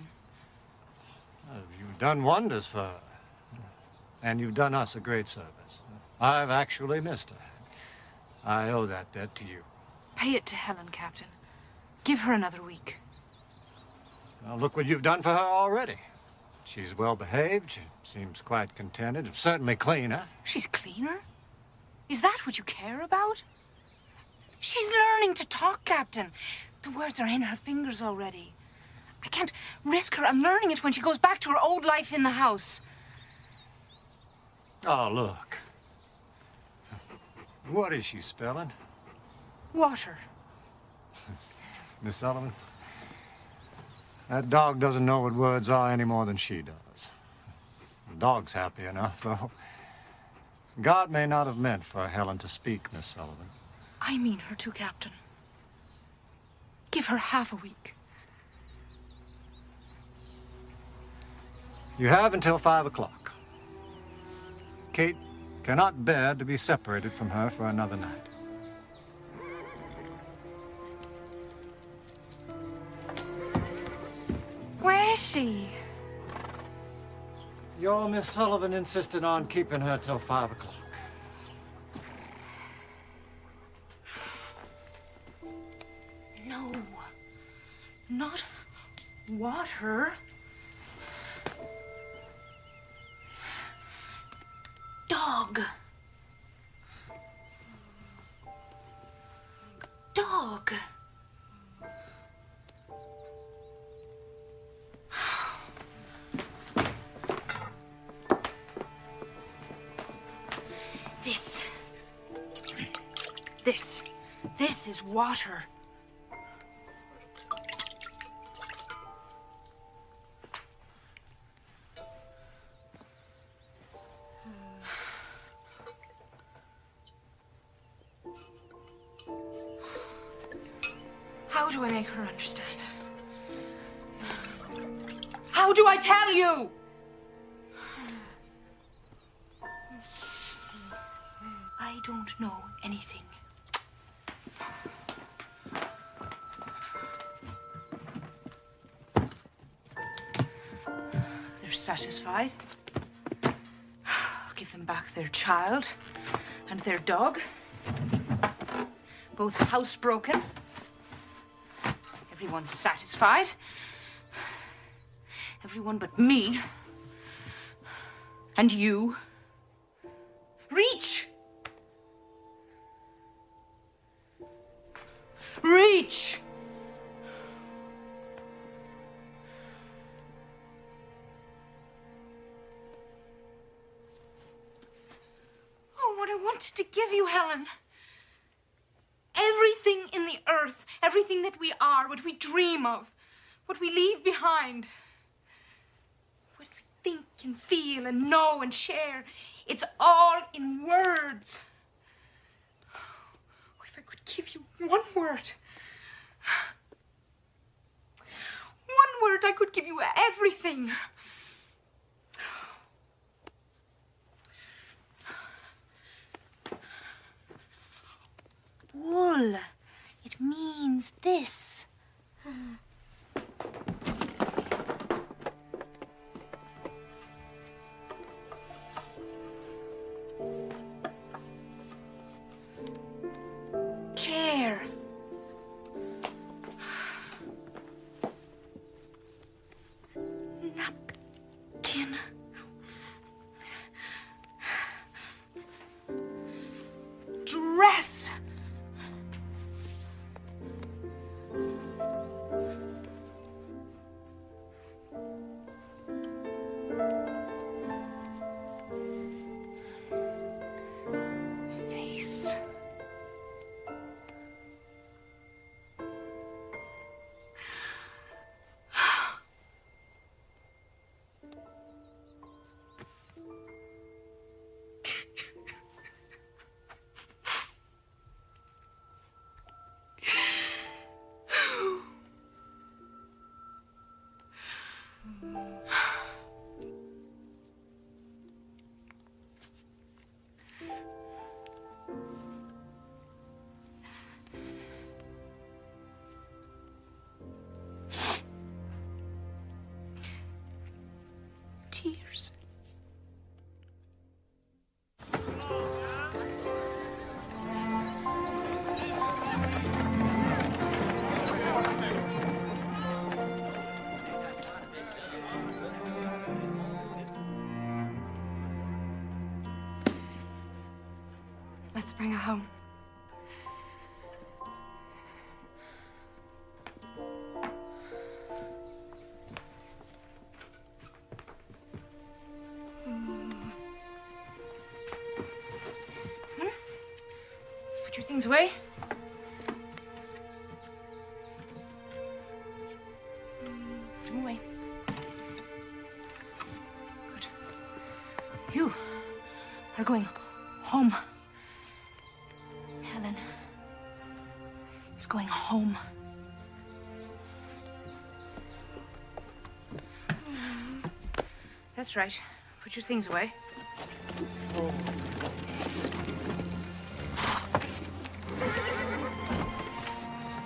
You've done wonders for her. And you've done us a great service. I've actually missed her. I owe that debt to you. Pay it to Helen, Captain. Give her another week. Now, look what you've done for her already. She's well behaved. She seems quite contented. Certainly cleaner. She's cleaner? Is that what you care about? She's learning to talk, Captain. The words are in her fingers already. I can't risk her unlearning it when she goes back to her old life in the house. Oh, look. What is she spelling? Water. Miss Sullivan, that dog doesn't know what words are any more than she does. The dog's happy enough, though. God may not have meant for Helen to speak, Miss Sullivan. I mean her too, Captain. Give her half a week. You have until 5 o'clock. Kate cannot bear to be separated from her for another night. Where is she? Your Miss Sullivan insisted on keeping her till 5 o'clock. No. Not water. Dog. Dog. This is water. How do I make her understand? How do I tell you? I don't know anything. They're satisfied. I'll give them back their child and their dog. Both housebroken. Everyone's satisfied. Everyone but me. And you. Reach! Reach! Oh, what I wanted to give you, Helen. Everything in the earth, everything that we are, what we dream of, what we leave behind, what we think and feel and know and share, it's all in words. Oh, if I could give you one word, I could give you everything. full. It means this. Chair. Napkin. Dress. Face. Tears. Let's bring her home. Let's put your things away. Put them away. Good. You are going home. Helen is going home. That's right. Put your things away.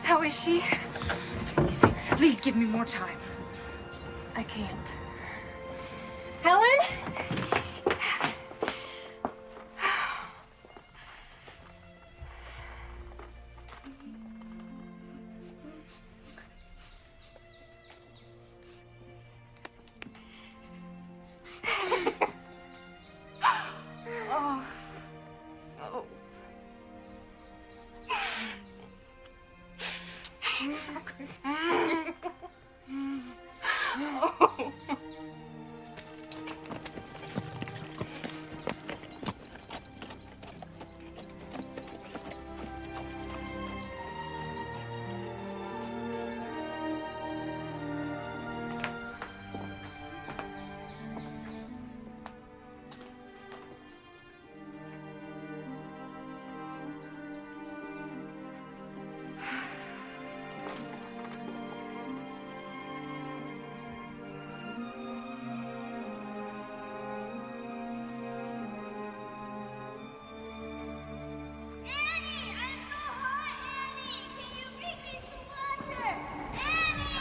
How is she? Please give me more time. I can't. Helen? Oh. Oh. Oh.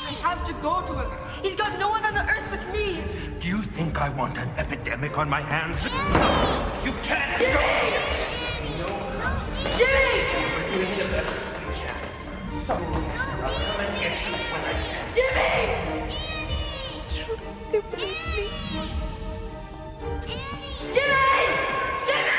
I have to go to him. He's got no one on the earth but me. Do you think I want an epidemic on my hands? You can't Jimmy! Jimmy! We're doing the best we can. So, I'll come and get you when I can. Jimmy! They believe me. Jimmy! Jimmy!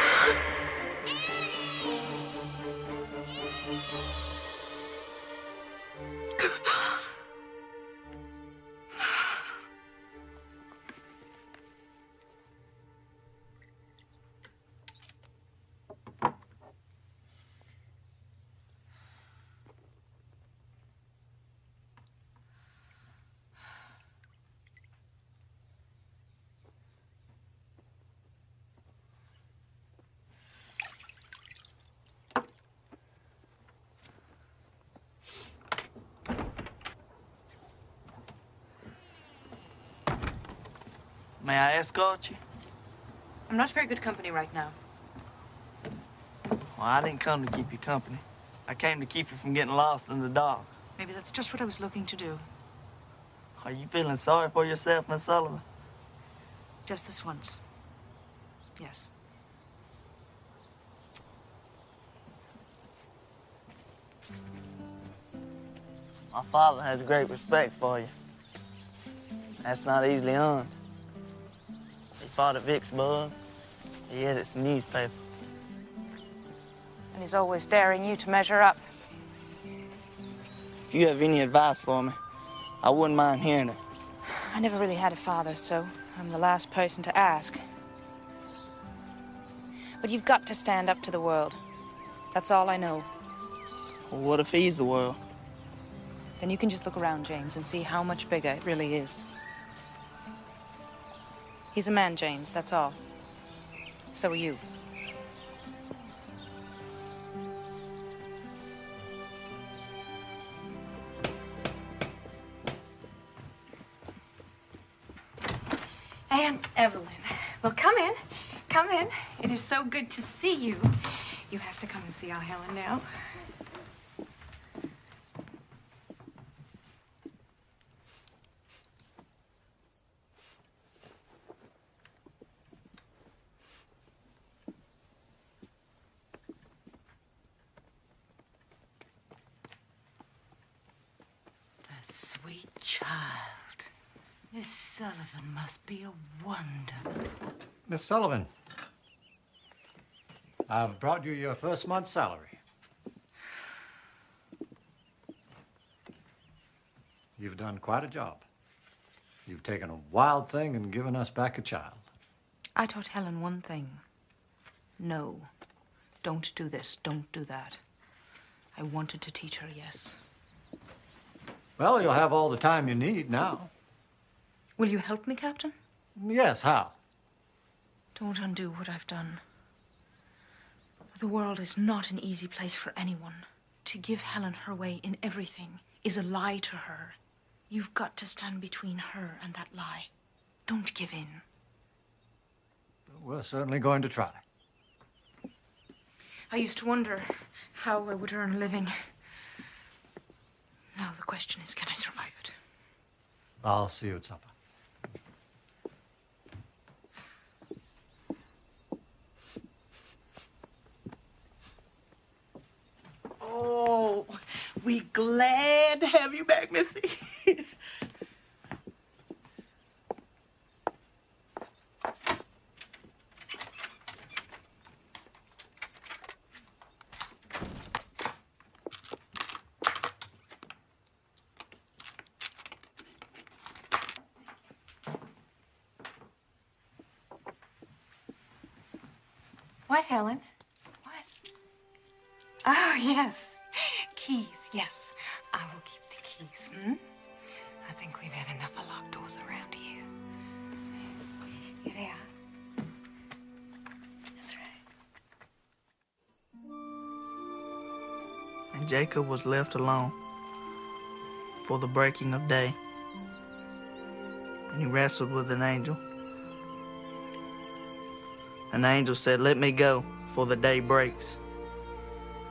May I escort you? I'm not very good company right now. Well, I didn't come to keep you company. I came to keep you from getting lost in the dark. Maybe that's just what I was looking to do. Are you feeling sorry for yourself, Miss Sullivan? Just this once. Yes. My father has great respect for you. That's not easily earned. He fought at Vicksburg. He edits the newspaper. And he's always daring you to measure up. If you have any advice for me, I wouldn't mind hearing it. I never really had a father, so I'm the last person to ask. But you've got to stand up to the world. That's all I know. Well, what if he's the world? Then you can just look around, James, and see how much bigger it really is. He's a man, James, that's all. So are you. Aunt Evelyn. Well, come in. Come in. It is so good to see you. You have to come and see our Helen now. The sweet child. Miss Sullivan must be a wonder. Miss Sullivan, I've brought you your first month's salary. You've done quite a job. You've taken a wild thing and given us back a child. I taught Helen one thing. No. Don't do this. Don't do that. I wanted to teach her, yes. Well, you'll have all the time you need now. Will you help me, Captain? Yes, how? Don't undo what I've done. The world is not an easy place for anyone. To give Helen her way in everything is a lie to her. You've got to stand between her and that lie. Don't give in. We're certainly going to try. I used to wonder how I would earn a living. Now the question is, can I survive it? I'll see you at supper. Oh, we glad to have you back, Missy. What, Helen? What? Oh, yes. Keys, yes. I will keep the keys, hmm? I think we've had enough of locked doors around here. Here they are. That's right. And Jacob was left alone for the breaking of day. And he wrestled with an angel. An angel said, "Let me go, for the day breaks."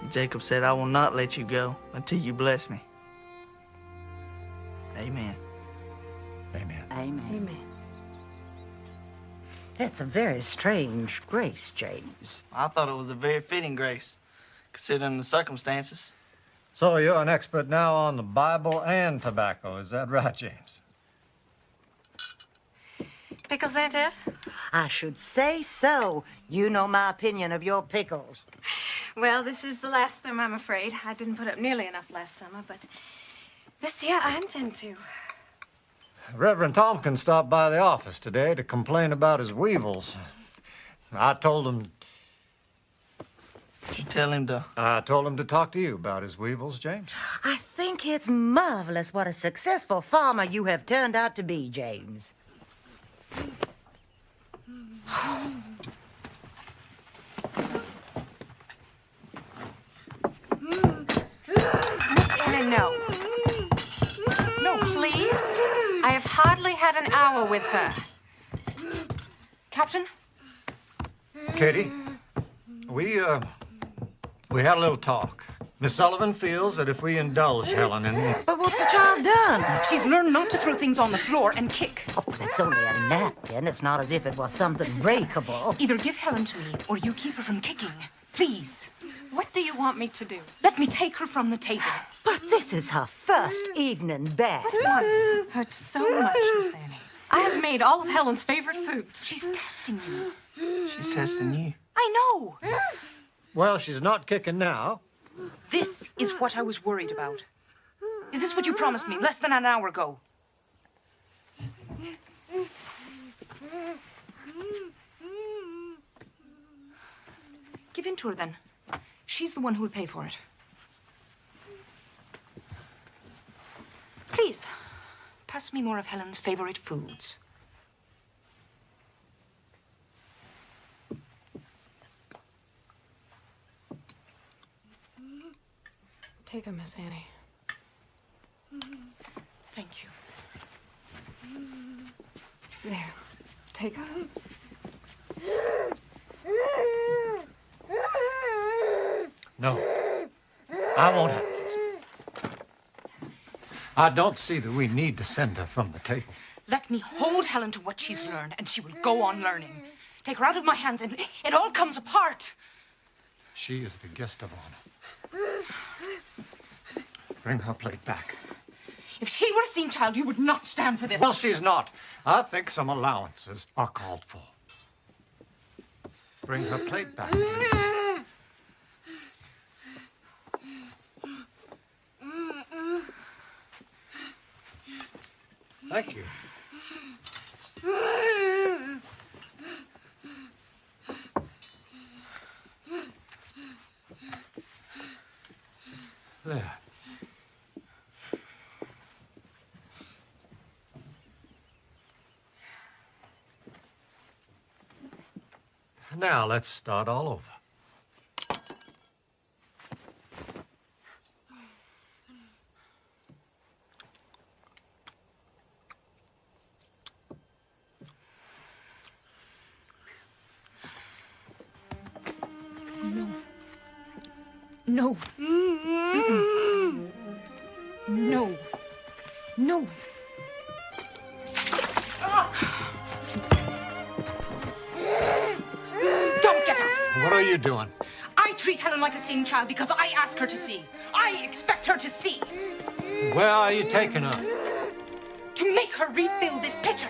And Jacob said, "I will not let you go until you bless me." Amen. Amen. Amen. Amen. That's a very strange grace, James. I thought it was a very fitting grace, considering the circumstances. So you're an expert now on the Bible and tobacco, is that right, James? Pickles, Aunt Ev? I should say so. You know my opinion of your pickles. Well, this is the last of them, I'm afraid. I didn't put up nearly enough last summer, but this year I intend to. Reverend Tompkins stopped by the office today to complain about his weevils. I told him... Did you tell him to... I told him to talk to you about his weevils, James. I think it's marvelous what a successful farmer you have turned out to be, James. Miss Anna, no. No, please. I have hardly had an hour with her. Captain? Katie, we had a little talk. Miss Sullivan feels that if we indulge Helen in... But what's the child done? She's learned not to throw things on the floor and kick. Oh, but it's only a napkin. It's not as if it was something breakable. Either give Helen to me or you keep her from kicking. Please. What do you want me to do? Let me take her from the table. But this is her first evening back. Once hurt so much, Miss Annie. I have made all of Helen's favorite foods. She's testing you. She's testing you. I know. Well, she's not kicking now. This is what I was worried about. Is this what you promised me less than an hour ago? Give in to her, then. She's the one who will pay for it. Please, pass me more of Helen's favorite foods. Take her, Miss Annie. Thank you. There. Take her. No. I won't have this. I don't see that we need to send her from the table. Let me hold Helen to what she's learned, and she will go on learning. Take her out of my hands, and it all comes apart. She is the guest of honor. Bring her plate back. If she were a seen child, you would not stand for this. Well, she's not. I think some allowances are called for. Bring her plate back, please. Thank you. There. Now let's start all over. No. No. No. Don't get her. What are you doing? I treat Helen like a seeing child because I ask her to see. I expect her to see. Where are you taking her? To make her refill this pitcher.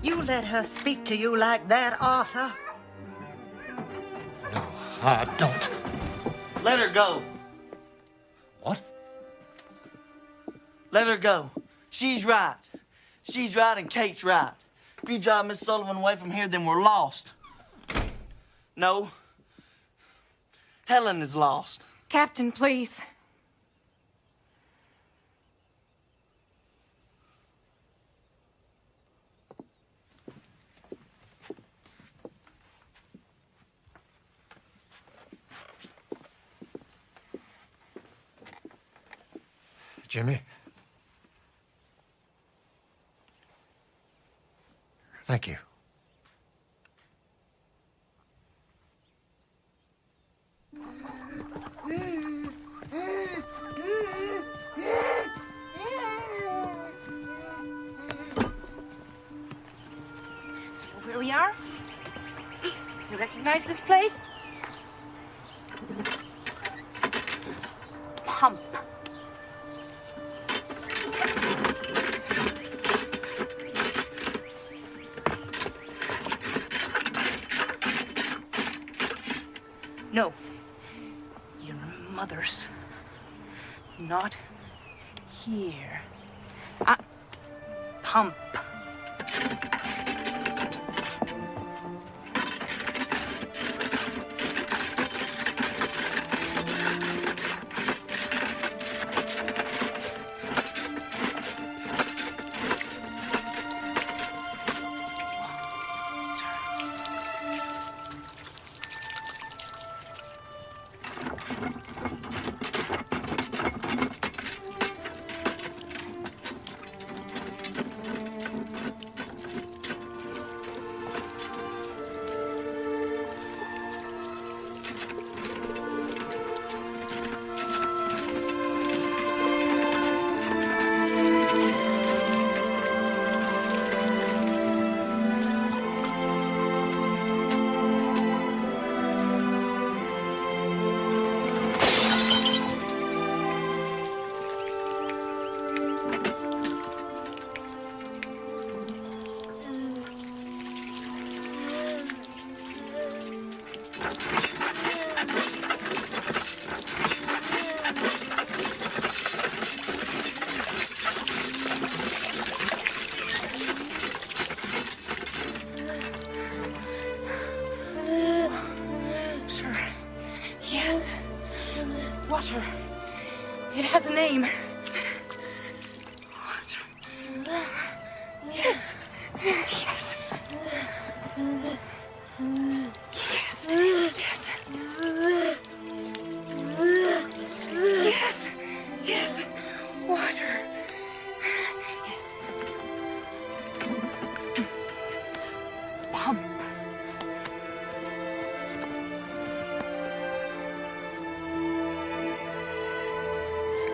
You let her speak to you like that, Arthur? No, I don't. Let her go. What? Let her go. She's right. She's right and Kate's right. If you drive Miss Sullivan away from here, then we're lost. No. Helen is lost. Captain, please. Jimmy. Thank you. Where we are? You recognize this place? Pump. No. Your mother's. Not here. Pump. Water. It has a name. Yes. Yes. Yes. Yes. Yes. Yes. Water. Yes. Pump.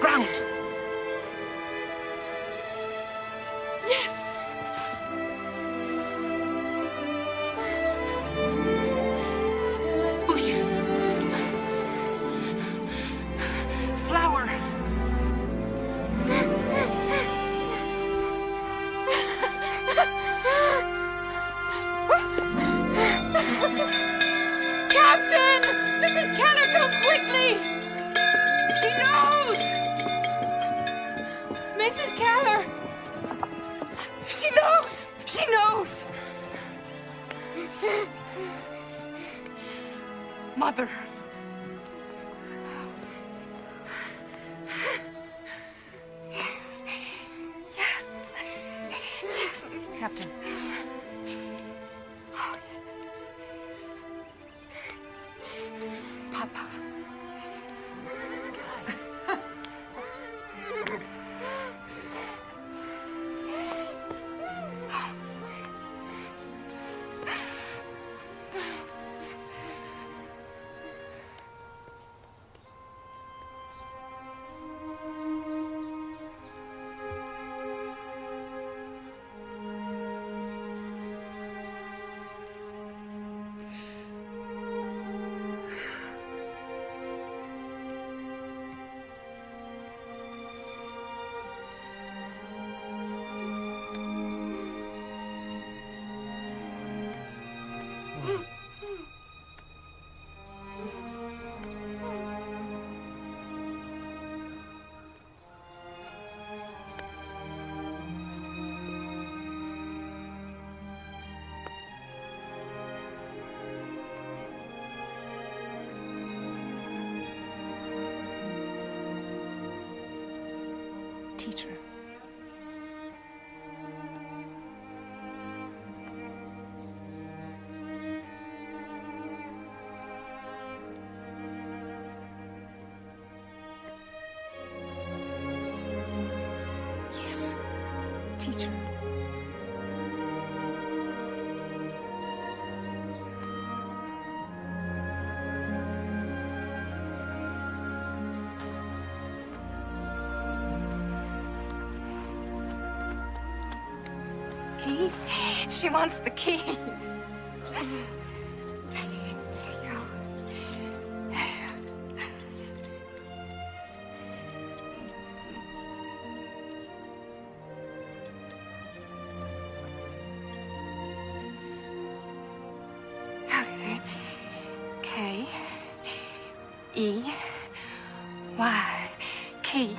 Ground. Yes. Bush. Flower. Captain! Mrs. Keller, come quickly! She knows! Mrs. Keller! She knows! She knows! Mother. Yes. Yes. Captain. Papa. Teacher. Yes, teacher. Keys? She wants the keys. There you go. Okay. K E Y key.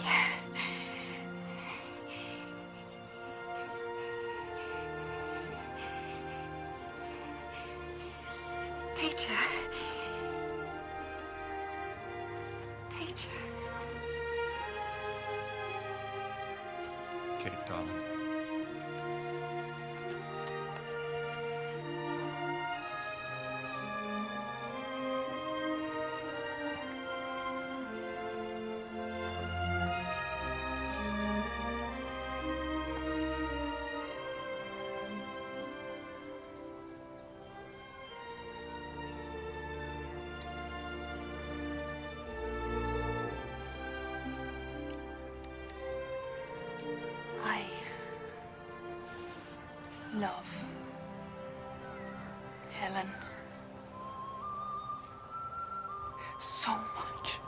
Teacher. Teacher. Kate, darling. I love Helen so much.